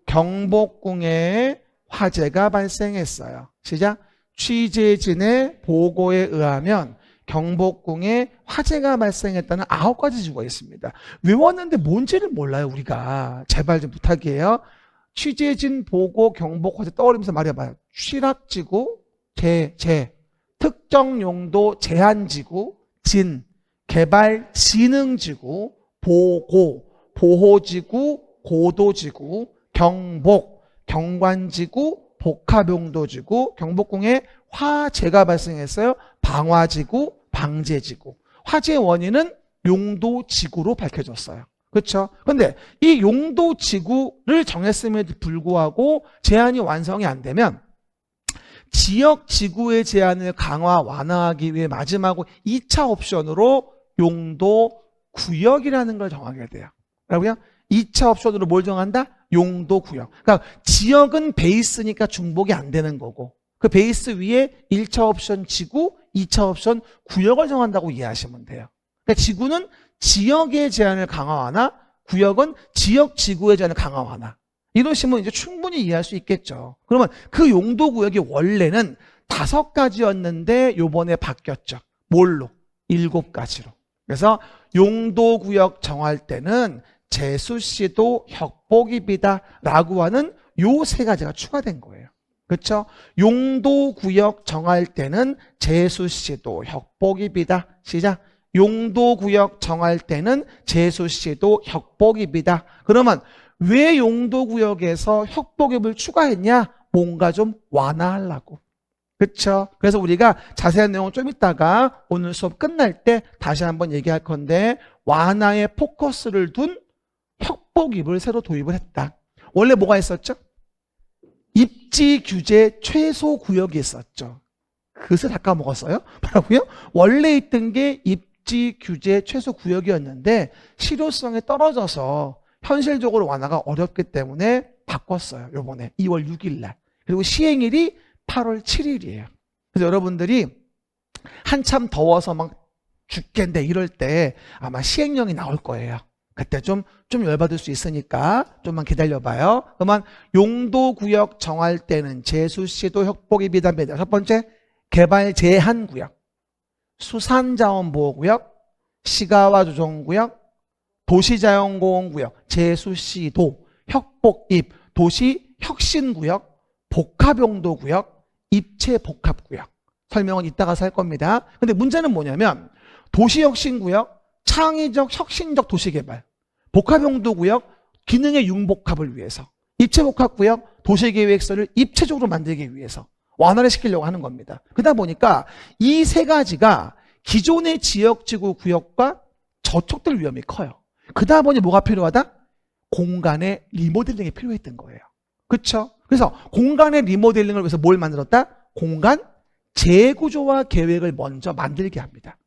경복궁에 화재가 발생했어요. 시작. 취재진의 보고에 의하면 경복궁에 화재가 발생했다는 9가지 지구가 있습니다. 외웠는데 뭔지를 몰라요, 우리가. 제발 좀 부탁이에요. 취재진 보고 경복 화재 떠올리면서 말해봐요. 취락지구, 특정 용도 제한지구, 개발진흥지구, 보호지구, 고도지구, 경관지구, 복합용도지구, 경복궁에 화재가 발생했어요. 방화지구, 방제지구. 화재 원인은 용도지구로 밝혀졌어요. 그렇죠? 근데 이 용도지구를 정했음에도 불구하고 제한이 완성이 안 되면 지역지구의 제한을 강화, 완화하기 위해 마지막으로 2차 옵션으로 용도구역이라는 걸 정하게 돼요. 그러고요. 2차 옵션으로 뭘 정한다? 용도구역. 그러니까 지역은 베이스니까 중복이 안 되는 거고 그 베이스 위에 1차 옵션 지구, 2차 옵션 구역을 정한다고 이해하시면 돼요. 그러니까 지구는 지역의 제한을 강화 완화, 구역은 지역 지구의 제한을 강화 완화. 이러시면 이제 충분히 이해할 수 있겠죠. 그러면 그 용도구역이 원래는 5가지였는데 요번에 바뀌었죠. 뭘로? 7가지로. 그래서 용도구역 정할 때는 제수시도 혁복입이다 라고 하는 요 3가지가 추가된 거예요. 그렇죠? 용도구역 정할 때는 제수시도 혁복입이다. 시작. 용도구역 정할 때는 제수시도 혁복입이다. 그러면 왜 용도구역에서 혁복입을 추가했냐? 뭔가 좀 완화하려고. 그렇죠? 그래서 우리가 자세한 내용은 좀 이따가 오늘 수업 끝날 때 다시 한번 얘기할 건데 완화에 포커스를 둔 혁복입을 새로 도입을 했다. 원래 뭐가 있었죠? 입지 규제 최소 구역이 있었죠. 그것을 다 까먹었어요? 뭐라고요? 원래 있던 게 입지 규제 최소 구역이었는데 실효성이 떨어져서 현실적으로 완화가 어렵기 때문에 바꿨어요. 요번에 2월 6일 날. 그리고 시행일이 8월 7일이에요. 그래서 여러분들이 한참 더워서 막 죽겠는데 이럴 때 아마 시행령이 나올 거예요. 그때 좀 열받을 수 있으니까 좀만 기다려봐요. 그러면 용도구역 정할 때는 제수시도 혁복입이다. 첫 번째, 개발 제한구역, 수산자원보호구역, 시가와조정구역, 도시자연공원구역, 제수시도, 혁복입, 도시혁신구역, 복합용도구역, 입체복합구역. 설명은 이따가 할 겁니다. 근데 문제는 뭐냐면 도시혁신구역, 창의적 혁신적 도시개발, 복합용도구역, 기능의 융복합을 위해서, 입체복합구역, 도시계획서를 입체적으로 만들기 위해서 완화를 시키려고 하는 겁니다. 그러다 보니까 이 3가지가 기존의 지역지구 구역과 저촉될 위험이 커요. 그러다 보니 뭐가 필요하다? 공간의 리모델링이 필요했던 거예요. 그렇죠? 그래서 공간의 리모델링을 위해서 뭘 만들었다? 공간 재구조화 계획을 먼저 만들게 합니다.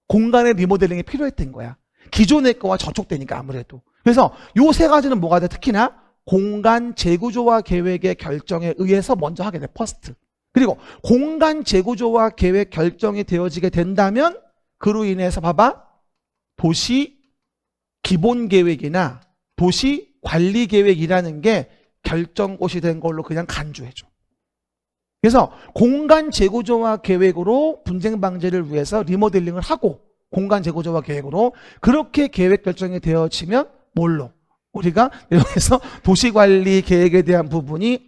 공간의 리모델링이 필요했던 거야. 기존의 거와 저촉되니까 아무래도. 그래서 요 3가지는 뭐가 돼? 특히나 공간 재구조화 계획의 결정에 의해서 먼저 하게 돼. 퍼스트. 그리고 공간 재구조화 계획 결정이 되어지게 된다면 그로 인해서 봐봐. 도시 기본계획이나 도시 관리계획이라는 게 결정곳이 된 걸로 그냥 간주해줘. 그래서 공간 재구조화 계획으로 분쟁 방지를 위해서 리모델링을 하고 공간 재구조화 계획으로 그렇게 계획 결정이 되어지면 뭘로? 우리가 여기서 도시관리 계획에 대한 부분이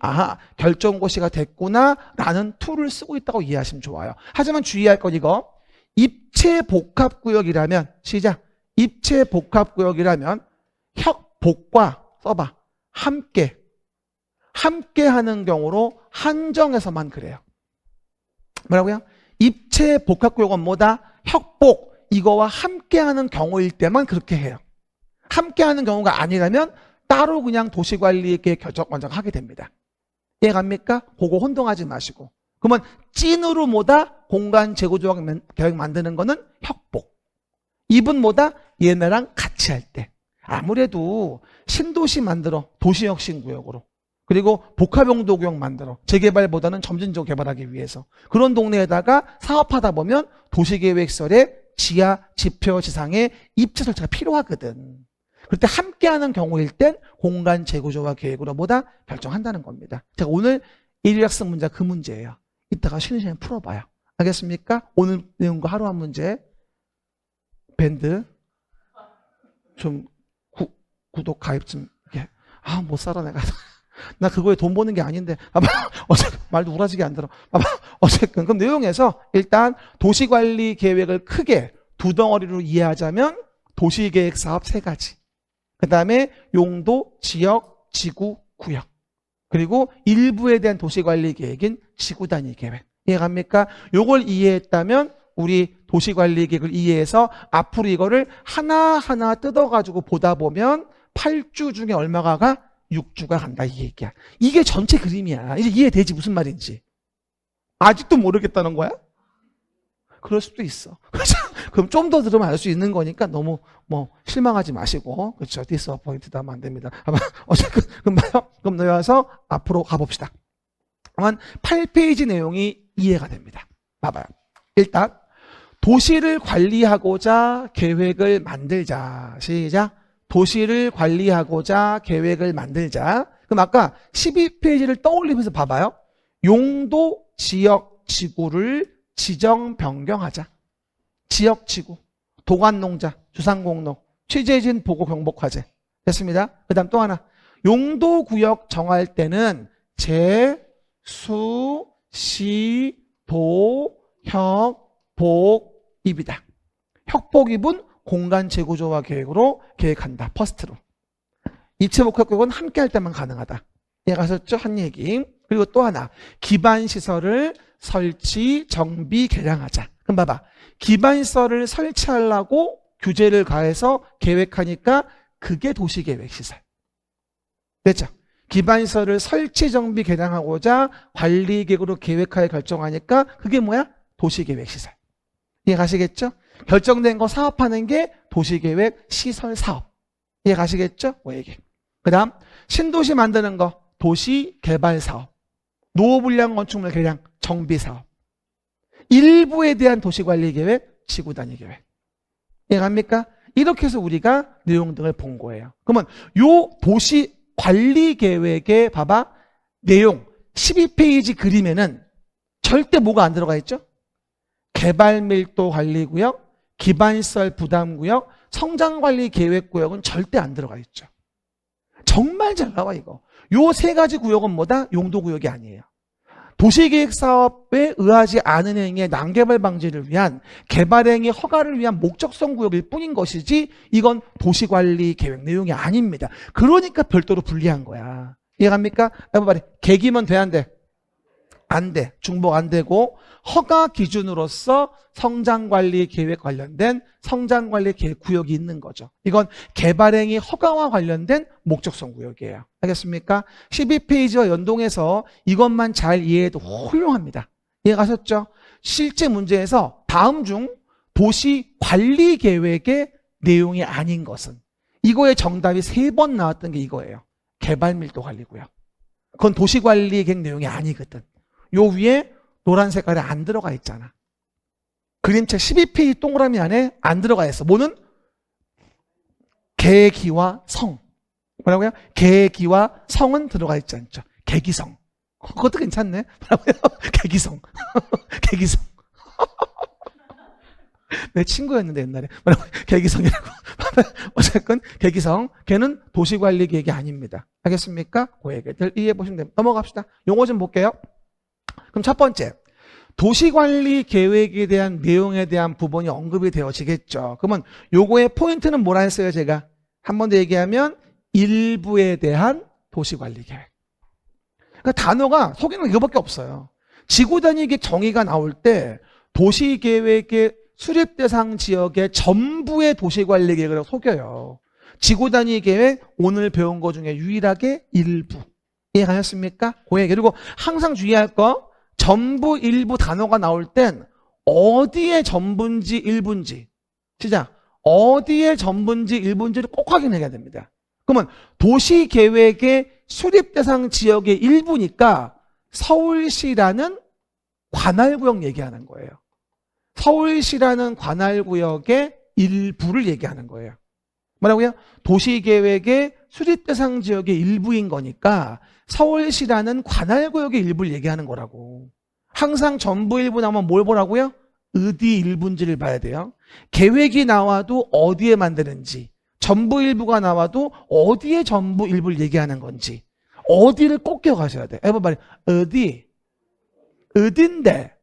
결정고시가 됐구나 라는 툴을 쓰고 있다고 이해하시면 좋아요. 하지만 주의할 건 이거 입체복합구역이라면 시작. 입체복합구역이라면 혁복과 써봐. 함께 하는 경우로 한정해서만 그래요. 뭐라고요? 입체복합구역은 뭐다? 혁복, 이거와 함께하는 경우일 때만 그렇게 해요. 함께하는 경우가 아니라면 따로 그냥 도시관리계획 결정권자가 하게 됩니다. 이해갑니까? 그거 혼동하지 마시고. 그러면 찐으로 뭐다? 공간 재구조화 계획 만드는 거는 협복. 이분 뭐다? 얘네랑 같이 할 때. 아무래도 신도시 만들어 도시혁신구역으로. 그리고 복합용도구역 만들어 재개발보다는 점진적으로 개발하기 위해서. 그런 동네에다가 사업하다 보면 도시계획설에 지하, 지표, 지상에 입지 설치가 필요하거든. 그럴 때 함께하는 경우일 땐 공간 재구조화 계획으로 뭐다? 결정한다는 겁니다. 제가 오늘 1학습 문제 그 문제예요. 이따가 쉬는 시간에 풀어봐요. 알겠습니까? 오늘 내용과 하루 한 문제. 밴드 좀 구독 가입 좀 이렇게. 못 살아 내가. 나 그거에 돈 버는 게 아닌데. 말도 우라지게 안 들어. 어쨌든 그럼 내용에서 일단 도시관리 계획을 크게 두 덩어리로 이해하자면 도시계획 사업 3가지. 그 다음에 용도, 지역, 지구, 구역. 그리고 일부에 대한 도시관리 계획인 지구단위 계획. 이해갑니까? 요걸 이해했다면 우리 도시관리 계획을 이해해서 앞으로 이거를 하나하나 뜯어가지고 보다 보면 8주 중에 얼마가 가? 6주가 간다 이 얘기야. 이게 전체 그림이야. 이제 이해되지 무슨 말인지. 아직도 모르겠다는 거야? 그럴 수도 있어. 그럼 좀 더 들으면 알 수 있는 거니까 너무 실망하지 마시고. 그렇죠. 디스어포인트도 하면 안 됩니다. 어쨌든 그럼 내려와서 앞으로 가봅시다. 그러면 8페이지 내용이 이해가 됩니다. 봐봐요. 일단 도시를 관리하고자 계획을 만들자. 시작. 도시를 관리하고자 계획을 만들자. 그럼 아까 12페이지를 떠올리면서 봐봐요. 용도, 지역, 지구를 지정 변경하자. 지역, 지구, 도관농자, 주상공로, 취재진 보고 경복화재. 됐습니다. 그 다음 또 하나. 용도 구역 정할 때는 재, 수, 시, 도, 혁, 복, 입이다. 혁복입은 공간 재구조화 계획으로 계획한다. 퍼스트로. 입체복합계획은 함께 할 때만 가능하다. 이해가셨죠? 한 얘기. 그리고 또 하나. 기반시설을 설치, 정비, 개량하자. 그럼 봐봐. 기반시설을 설치하려고 규제를 가해서 계획하니까 그게 도시계획시설. 됐죠? 기반시설을 설치, 정비, 개량하고자 관리계획으로 계획하여 결정하니까 그게 뭐야? 도시계획시설. 이해가시겠죠? 결정된 거 사업하는 게 도시계획 시설 사업. 이해가시겠죠? 얘기. 그 다음 신도시 만드는 거 도시개발 사업. 노후불량 건축물 개량 정비 사업. 일부에 대한 도시관리계획 지구단위 계획. 이해갑니까? 이렇게 해서 우리가 내용 등을 본 거예요. 그러면 요 도시관리계획에 봐봐. 내용 12페이지 그림에는 절대 뭐가 안 들어가 있죠? 개발밀도 관리구역, 기반시설 부담구역, 성장관리계획구역은 절대 안 들어가 있죠. 정말 잘 나와 이거. 요 3가지 구역은 뭐다? 용도구역이 아니에요. 도시계획사업에 의하지 않은 행위의 난개발 방지를 위한 개발행위 허가를 위한 목적성 구역일 뿐인 것이지 이건 도시관리계획 내용이 아닙니다. 그러니까 별도로 분리한 거야. 이해갑니까? 해봐봐. 개기면 돼, 안 돼? 안 돼. 중복 안 되고 허가 기준으로서 성장관리 계획 관련된 성장관리 계획 구역이 있는 거죠. 이건 개발행위 허가와 관련된 목적성 구역이에요. 알겠습니까? 12페이지와 연동해서 이것만 잘 이해해도 훌륭합니다. 이해가셨죠? 실제 문제에서 다음 중 도시 관리 계획의 내용이 아닌 것은 이거의 정답이 3번 나왔던 게 이거예요. 개발밀도 관리구역. 그건 도시관리 계획 내용이 아니거든. 요 위에 노란 색깔이 안 들어가 있잖아. 그림책 12페이지 동그라미 안에 안 들어가 있어. 뭐는? 계기와 성. 뭐라고요? 계기와 성은 들어가 있지 않죠. 계기성. 그것도 괜찮네. 뭐라고요? 계기성. 계기성. 내 친구였는데 옛날에. 뭐라고? 계기성이라고. 어쨌건 계기성. 걔는 도시관리 계획이 아닙니다. 알겠습니까? 그 얘기들 이해해 보시면 됩니다. 넘어갑시다. 용어 좀 볼게요. 그럼 첫 번째, 도시관리 계획에 대한 내용에 대한 부분이 언급이 되어지겠죠. 그러면 요거의 포인트는 뭐라 했어요, 제가? 한 번 더 얘기하면 일부에 대한 도시관리 계획. 그러니까 단어가 속에는 이거밖에 없어요. 지구단위 계획 정의가 나올 때 도시계획의 수립 대상 지역의 전부의 도시관리 계획을 속여요. 지구 단위 계획 오늘 배운 거 중에 유일하게 일부. 이해가셨습니까? 그 얘기. 그리고 항상 주의할 거 전부 일부 단어가 나올 땐 어디에 전부인지 일부인지 시작. 어디에 전부인지 일부인지를 꼭 확인해야 됩니다. 그러면 도시계획의 수립대상 지역의 일부니까 서울시라는 관할구역 얘기하는 거예요. 서울시라는 관할구역의 일부를 얘기하는 거예요. 뭐라고요? 도시계획의 수립대상 지역의 일부인 거니까 서울시라는 관할구역의 일부를 얘기하는 거라고. 항상 전부 일부 나오면 뭘 보라고요? 어디 일부인지를 봐야 돼요. 계획이 나와도 어디에 만드는지, 전부 일부가 나와도 어디에 전부 일부를 얘기하는 건지, 어디를 꼭 기억하셔야 돼. everybody, 어디? 어딘데?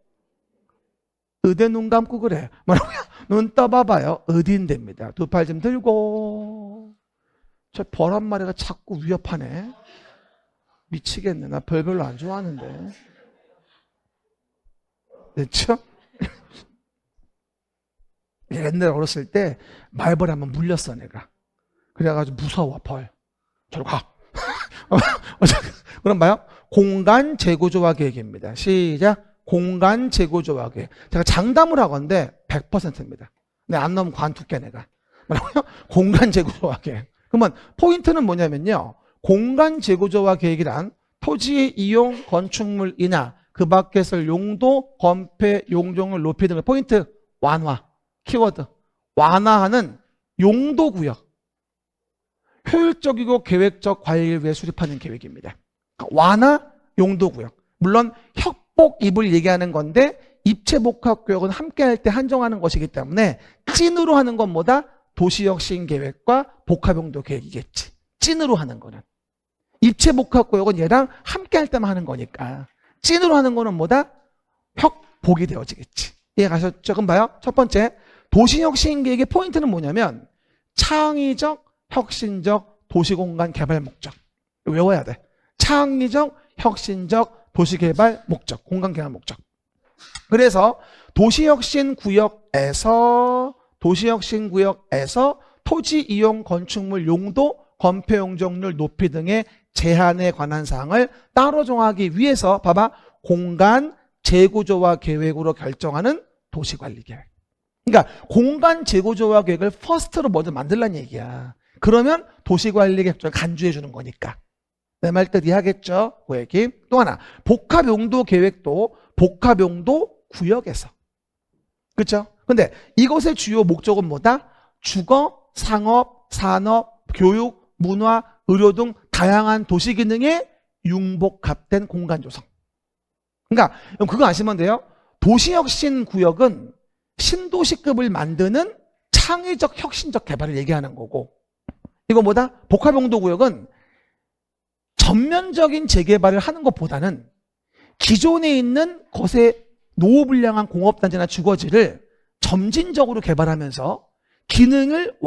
어디 눈 감고 그래? 뭐라고요? 눈 떠봐봐요. 어딘데입니다. 두 팔 좀 들고. 저 벌 한 마리가 자꾸 위협하네. 미치겠네. 나 벌 별로 안 좋아하는데. 됐죠? 옛날에 어렸을 때 말벌 한번 물렸어 내가. 그래가지고 무서워 벌. 저리 가. 그럼 봐요. 공간 재구조화 계획입니다. 시작. 공간 재구조화 계획. 제가 장담을 하건데 100%입니다. 근데 안 넣으면 관둘게 내가. 뭐라고요? 공간 재구조화 계획. 그러면 포인트는 뭐냐면요. 공간 재구조화 계획이란 토지의 이용, 건축물 인하, 그 밖에서 용도, 건폐, 용적률 높이 등의 포인트 완화. 키워드 완화하는 용도구역 효율적이고 계획적 관리를 위해 수립하는 계획입니다. 그러니까 완화 용도구역 물론 협복 입을 얘기하는 건데 입체복합구역은 함께할 때 한정하는 것이기 때문에 찐으로 하는 건 뭐다? 도시혁신계획과 복합용도 계획이겠지. 찐으로 하는 거는 입체복합구역은 얘랑 함께할 때만 하는 거니까 찐으로 하는 거는 뭐다? 협복이 되어지겠지. 이해가셨죠? 그럼 봐요. 첫 번째 도시혁신계획의 포인트는 뭐냐면 창의적, 혁신적 도시공간 개발 목적. 외워야 돼. 창의적, 혁신적 도시개발 목적, 공간 개발 목적. 그래서 도시혁신구역에서 토지 이용, 건축물 용도, 건폐 용적률 높이 등의 제한에 관한 사항을 따로 정하기 위해서 봐봐. 공간 재구조화 계획으로 결정하는 도시관리계획. 그러니까 공간 재구조화 계획을 퍼스트로 먼저 만들라는 얘기야. 그러면 도시관리계획을 간주해 주는 거니까. 내 말 뜻 이해하겠죠? 그 얘기. 또 하나 복합용도 계획도 복합용도 구역에서. 그렇죠? 근데 이것의 주요 목적은 뭐다? 주거, 상업, 산업, 교육, 문화, 의료 등 다양한 도시 기능의 융복합된 공간 조성. 그러니까 그거 아시면 돼요. 도시혁신구역은 신도시급을 만드는 창의적 혁신적 개발을 얘기하는 거고 이거 뭐다? 복합용도구역은 전면적인 재개발을 하는 것보다는 기존에 있는 것에 노후불량한 공업단지나 주거지를 점진적으로 개발하면서 기능을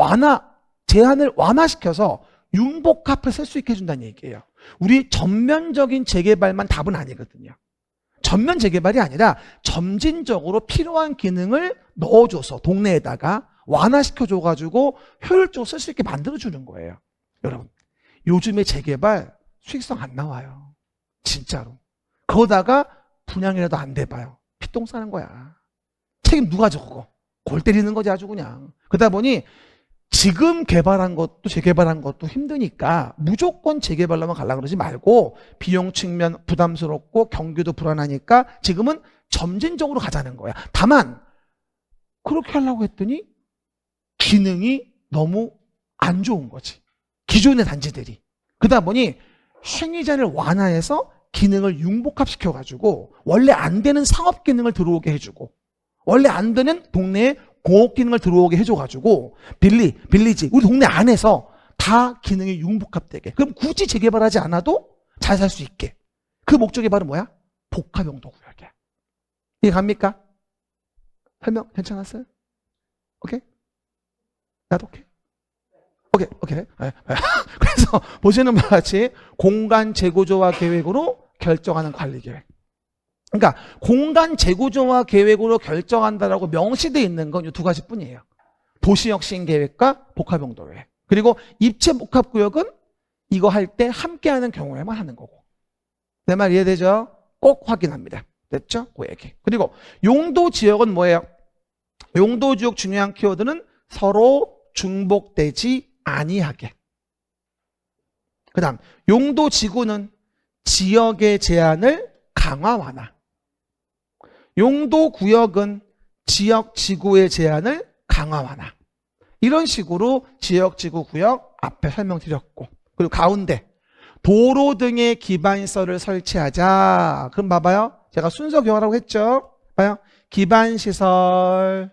제한을 완화시켜서 융복합해 쓸 수 있게 해준다는 얘기예요. 우리 전면적인 재개발만 답은 아니거든요. 전면 재개발이 아니라 점진적으로 필요한 기능을 넣어줘서 동네에다가 완화시켜줘가지고 효율적으로 쓸 수 있게 만들어주는 거예요. 여러분 요즘에 재개발 수익성 안 나와요. 진짜로. 그러다가 분양이라도 안 돼봐요. 피똥 싸는 거야. 책임 누가 져고 골 때리는 거지 아주 그냥. 그러다 보니 지금 개발한 것도 재개발한 것도 힘드니까 무조건 재개발로만 가려고 그러지 말고 비용 측면 부담스럽고 경기도 불안하니까 지금은 점진적으로 가자는 거야. 다만 그렇게 하려고 했더니 기능이 너무 안 좋은 거지. 기존의 단지들이. 그러다 보니 행위자를 완화해서 기능을 융복합시켜가지고 원래 안 되는 상업 기능을 들어오게 해주고 원래 안 되는 동네에 공업 기능을 들어오게 해줘가지고 빌리지 우리 동네 안에서 다 기능이 융복합되게. 그럼 굳이 재개발하지 않아도 잘 살 수 있게. 그 목적이 바로 뭐야? 복합용도 구역이야. 이해 갑니까? 설명 괜찮았어요? 오케이? 나도 오케이? 오케이. 그래서 보시는 바와 같이 공간 재구조화 계획으로 결정하는 관리 계획. 그러니까 공간 재구조화 계획으로 결정한다라고 명시되어 있는 건 이 두 가지뿐이에요. 도시혁신 계획과 복합용도계획. 그리고 입체 복합구역은 이거 할 때 함께하는 경우에만 하는 거고. 내 말 이해되죠? 꼭 확인합니다. 됐죠? 그 얘기. 그리고 용도 지역은 뭐예요? 용도 지역 중요한 키워드는 서로 중복되지 아니하게. 그 다음 용도 지구는 지역의 제한을 강화 완화. 용도 구역은 지역 지구의 제한을 강화 완화. 이런 식으로 지역 지구 구역 앞에 설명드렸고, 그리고 가운데 도로 등의 기반시설을 설치하자. 그럼 봐봐요. 제가 순서 기억하라고 했죠. 봐요. 기반시설,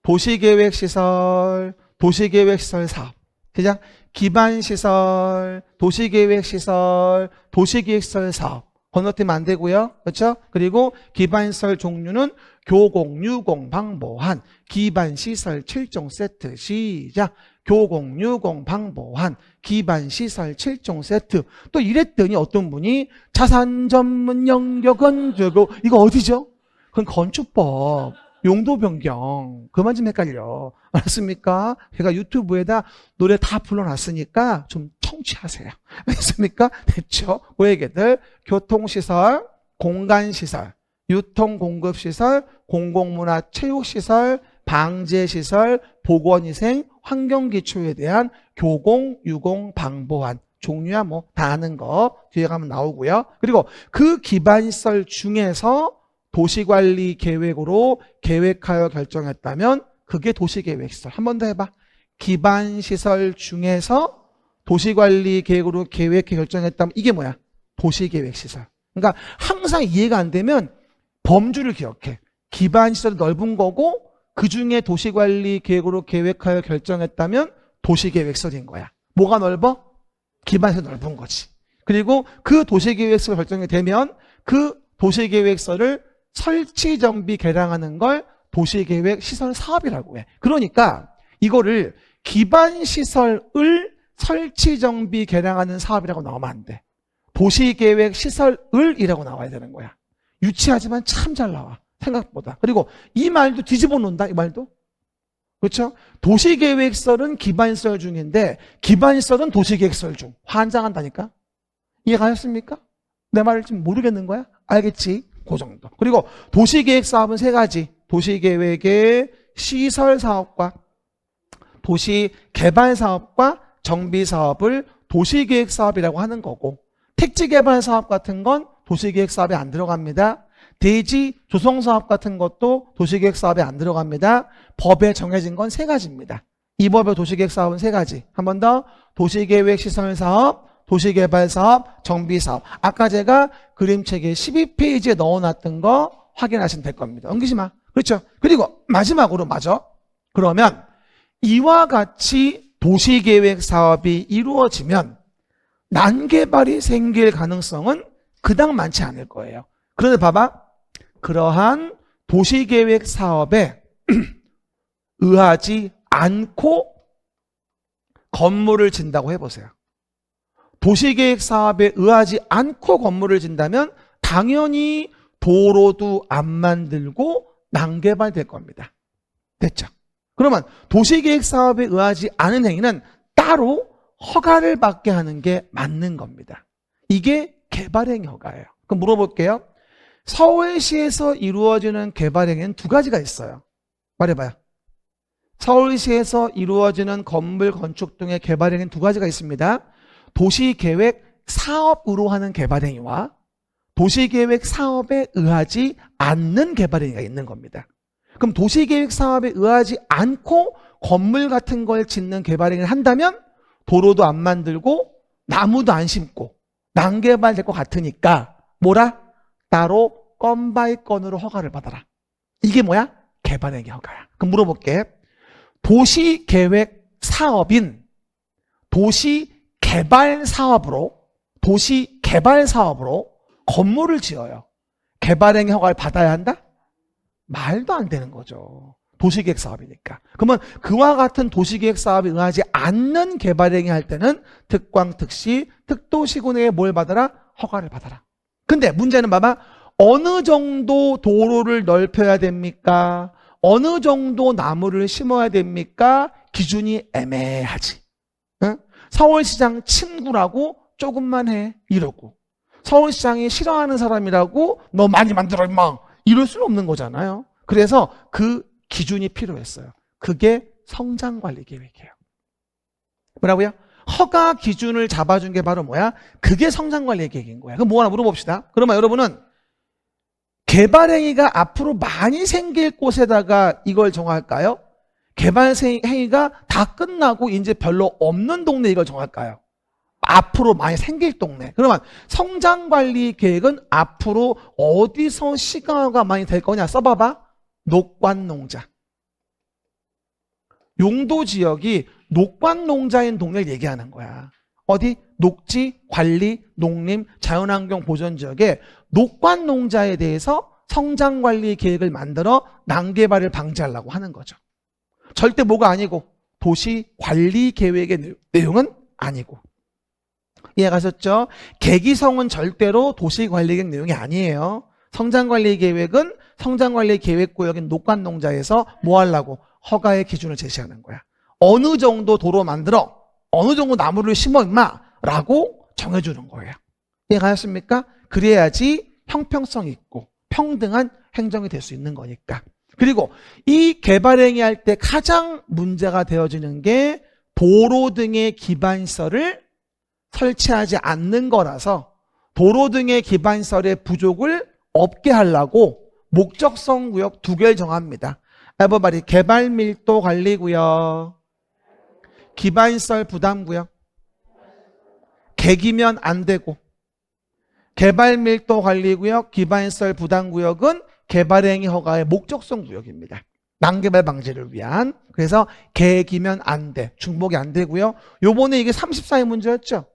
도시계획시설, 도시계획시설 사업. 그냥 기반시설, 도시계획시설, 도시계획시설 사업. 건너뛰면 안 되고요. 그렇죠? 그리고 기반시설 종류는 교공, 유공, 방보한, 기반시설 7종 세트. 시작. 교공, 유공, 방보한, 기반시설 7종 세트. 또 이랬더니 어떤 분이 자산 전문 영역은 저거 이거 어디죠? 그건 건축법. 용도 변경. 그만 좀 헷갈려. 알았습니까? 제가 유튜브에다 노래 다 불러놨으니까 좀 청취하세요. 알겠습니까? 됐죠? 그 얘기들. 교통시설, 공간시설, 유통공급시설, 공공문화 체육시설, 방제시설, 보건위생, 환경기초에 대한 교공, 유공, 방보한. 종류야 뭐 다 아는 거 뒤에 가면 나오고요. 그리고 그 기반시설 중에서 도시관리 계획으로 계획하여 결정했다면 그게 도시계획시설. 한 번 더 해봐. 기반시설 중에서 도시관리 계획으로 계획해 결정했다면 이게 뭐야? 도시계획시설. 그러니까 항상 이해가 안 되면 범주를 기억해. 기반시설이 넓은 거고 그중에 도시관리 계획으로 계획하여 결정했다면 도시계획시설인 거야. 뭐가 넓어? 기반시설이 넓은 거지. 그리고 그 도시계획시설 결정이 되면 그 도시계획서를 설치, 정비, 개량하는 걸 도시계획 시설 사업이라고 해. 그러니까 이거를 기반시설을 설치, 정비, 개량하는 사업이라고 나오면 안 돼. 도시계획 시설을이라고 나와야 되는 거야. 유치하지만 참 잘 나와. 생각보다. 그리고 이 말도 뒤집어 놓는다. 이 말도. 그렇죠? 도시계획설은 기반시설 중인데 기반시설은 도시계획설 중. 환장한다니까. 이해가셨습니까? 내 말을 지금 모르겠는 거야? 알겠지? 그 정도. 그리고 도시계획 사업은 세 가지. 도시계획의 시설 사업과 도시개발 사업과 정비 사업을 도시계획 사업이라고 하는 거고, 택지개발 사업 같은 건 도시계획 사업에 안 들어갑니다. 대지 조성 사업 같은 것도 도시계획 사업에 안 들어갑니다. 법에 정해진 건 세 가지입니다. 이 법의 도시계획 사업은 세 가지. 한 번 더. 도시계획 시설 사업, 도시개발 사업, 정비 사업. 아까 제가 그림책에 12페이지에 넣어놨던 거 확인하시면 될 겁니다. 엉기지 마. 그렇죠? 그리고 마지막으로 그러면 이와 같이 도시계획 사업이 이루어지면 난개발이 생길 가능성은 그닥 많지 않을 거예요. 그런데 봐봐. 그러한 도시계획 사업에 의하지 않고 건물을 짓는다고 해보세요. 도시계획 사업에 의하지 않고 건물을 짓는다면 당연히 도로도 안 만들고 난개발 될 겁니다. 됐죠? 그러면 도시계획 사업에 의하지 않은 행위는 따로 허가를 받게 하는 게 맞는 겁니다. 이게 개발행위 허가예요. 그럼 물어볼게요. 서울시에서 이루어지는 개발행위는 두 가지가 있어요. 말해봐요. 서울시에서 이루어지는 건물 건축 등의 개발행위는 두 가지가 있습니다. 도시계획 사업으로 하는 개발행위와 도시계획 사업에 의하지 않는 개발행위가 있는 겁니다. 그럼 도시계획 사업에 의하지 않고 건물 같은 걸 짓는 개발행위를 한다면 도로도 안 만들고 나무도 안 심고 난개발될 것 같으니까 뭐라? 따로 건 바이 건으로 허가를 받아라. 이게 뭐야? 개발행위 허가야. 그럼 물어볼게. 도시계획 사업인 도시개발 사업으로 건물을 지어요. 개발행위 허가를 받아야 한다? 말도 안 되는 거죠. 도시계획 사업이니까. 그러면 그와 같은 도시계획 사업에 의하지 않는 개발행위 할 때는 특광, 특시, 특도시군에 뭘 받아라? 허가를 받아라. 근데 문제는 봐봐. 어느 정도 도로를 넓혀야 됩니까? 어느 정도 나무를 심어야 됩니까? 기준이 애매하지. 응? 서울시장 친구라고 조금만 해 이러고, 서울시장이 싫어하는 사람이라고 너 많이 만들어 임마 이럴 수는 없는 거잖아요. 그래서 그 기준이 필요했어요. 그게 성장관리계획이에요. 뭐라고요? 허가 기준을 잡아준 게 바로 뭐야? 그게 성장관리계획인 거야. 그럼 뭐 하나 물어봅시다. 그러면 여러분은 개발행위가 앞으로 많이 생길 곳에다가 이걸 정할까요? 개발행위가 다 끝나고 이제 별로 없는 동네 이걸 정할까요? 앞으로 많이 생길 동네. 그러면 성장관리계획은 앞으로 어디서 시가가 많이 될 거냐 써봐봐. 녹관농자. 용도지역이 녹관농자인 동네를 얘기하는 거야. 어디? 녹지, 관리, 농림, 자연환경 보전지역에 녹관농자에 대해서 성장관리계획을 만들어 난개발을 방지하려고 하는 거죠. 절대 뭐가 아니고 도시관리계획의 내용은 아니고. 이해가셨죠? 계기성은 절대로 도시관리계획 내용이 아니에요. 성장관리계획은 성장관리계획구역인 녹관농자에서 뭐 하려고? 허가의 기준을 제시하는 거야. 어느 정도 도로 만들어, 어느 정도 나무를 심어 임마 라고 정해주는 거예요. 이해가셨습니까? 그래야지 형평성 있고 평등한 행정이 될 수 있는 거니까. 그리고 이 개발행위 할 때 가장 문제가 되어지는 게 도로 등의 기반시설을 설치하지 않는 거라서 도로 등의 기반시설의 부족을 없게 하려고 목적성 구역 2개를 정합니다. everybody, 개발 밀도 관리구역, 기반시설 부담구역. 객이면 안 되고, 개발 밀도 관리구역, 기반시설 부담구역은 개발행위 허가의 목적성 구역입니다. 난개발 방지를 위한. 그래서 객이면 안 돼. 중복이 안 되고요. 요번에 이게 34의 문제였죠.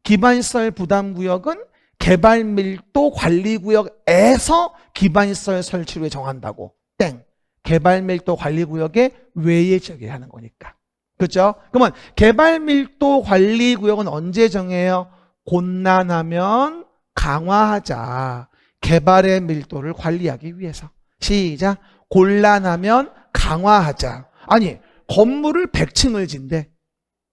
기반시설 부담구역은 개발 밀도 관리구역에서 기반시설 설치를 정한다고. 땡. 개발 밀도 관리구역의 외의 지역에 하는 거니까. 그렇죠? 그러면 개발 밀도 관리구역은 언제 정해요? 곤란하면 강화하자. 개발의 밀도를 관리하기 위해서. 시작. 곤란하면 강화하자. 아니, 건물을 100층을 진대.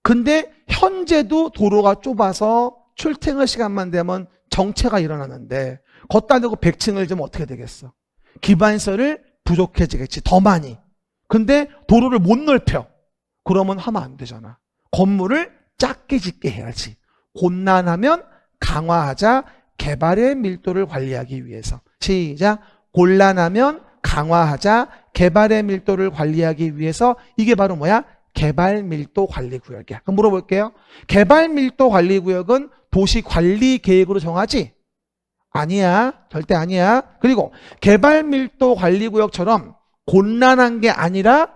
근데 현재도 도로가 좁아서 출퇴근 시간만 되면 정체가 일어나는데 걷다 대고 100층을 지면 어떻게 되겠어? 기반시설을 부족해지겠지. 더 많이. 근데 도로를 못 넓혀. 그러면 하면 안 되잖아. 건물을 작게 짓게 해야지. 곤란하면 강화하자. 개발의 밀도를 관리하기 위해서. 시작. 곤란하면 강화하자. 개발의 밀도를 관리하기 위해서. 이게 바로 뭐야? 개발 밀도 관리 구역이야. 그럼 물어볼게요. 개발 밀도 관리 구역은 도시 관리 계획으로 정하지? 아니야. 절대 아니야. 그리고 개발 밀도 관리 구역처럼 곤란한 게 아니라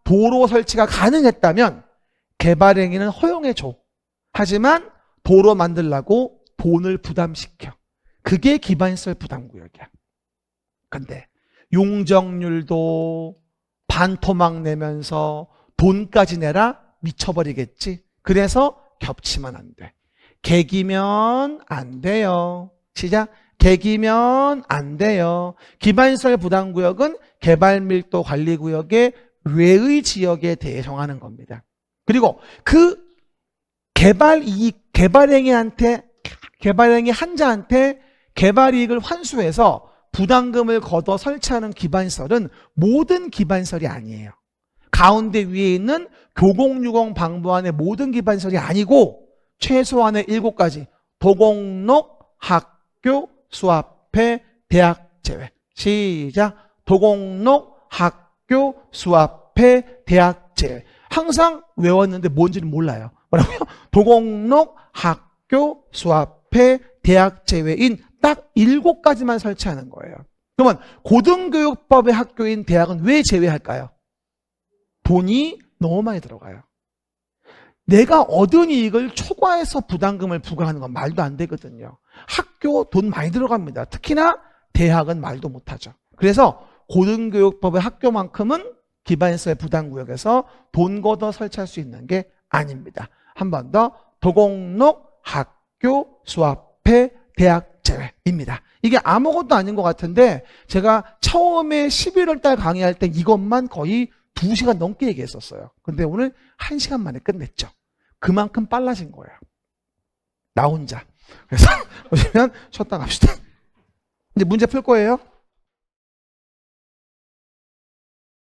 도로 설치가 가능했다면 개발 행위는 허용해 줘. 하지만 도로 만들려고 돈을 부담시켜. 그게 기반시설 부담구역이야. 근데 용적률도 반토막 내면서 돈까지 내라? 미쳐버리겠지. 그래서 겹치면 안 돼. 객이면 안 돼요. 시작. 객이면 안 돼요. 기반시설 부담구역은 개발밀도 관리구역의 외의 지역에 대해 정하는 겁니다. 그리고 그 개발행위 한자한테 개발이익을 환수해서 부담금을 걷어 설치하는 기반시설은 모든 기반시설이 아니에요. 가운데 위에 있는 교공유공 방부안의 모든 기반시설이 아니고 최소한의 7가지. 도공록, 학교, 수합회, 대학 제외. 시작. 도공록, 학교, 수합회, 대학 제외. 항상 외웠는데 뭔지는 몰라요. 뭐라고요? 도공록, 학교, 수합회, 대학 제외인 딱 7가지만 설치하는 거예요. 그러면 고등교육법의 학교인 대학은 왜 제외할까요? 돈이 너무 많이 들어가요. 내가 얻은 이익을 초과해서 부담금을 부과하는 건 말도 안 되거든요. 학교 돈 많이 들어갑니다. 특히나 대학은 말도 못하죠. 그래서 고등교육법의 학교만큼은 기반시설 부담구역에서 돈 걷어 설치할 수 있는 게 아닙니다. 한 번 더. 도공록, 학교, 수합회, 대학 제외입니다. 이게 아무것도 아닌 것 같은데 제가 처음에 11월 달 강의할 때 이것만 거의 2시간 넘게 얘기했었어요. 근데 오늘 1시간 만에 끝냈죠. 그만큼 빨라진 거예요. 나 혼자. 그래서 보시면 쉬었다 갑시다. 이제 문제 풀 거예요.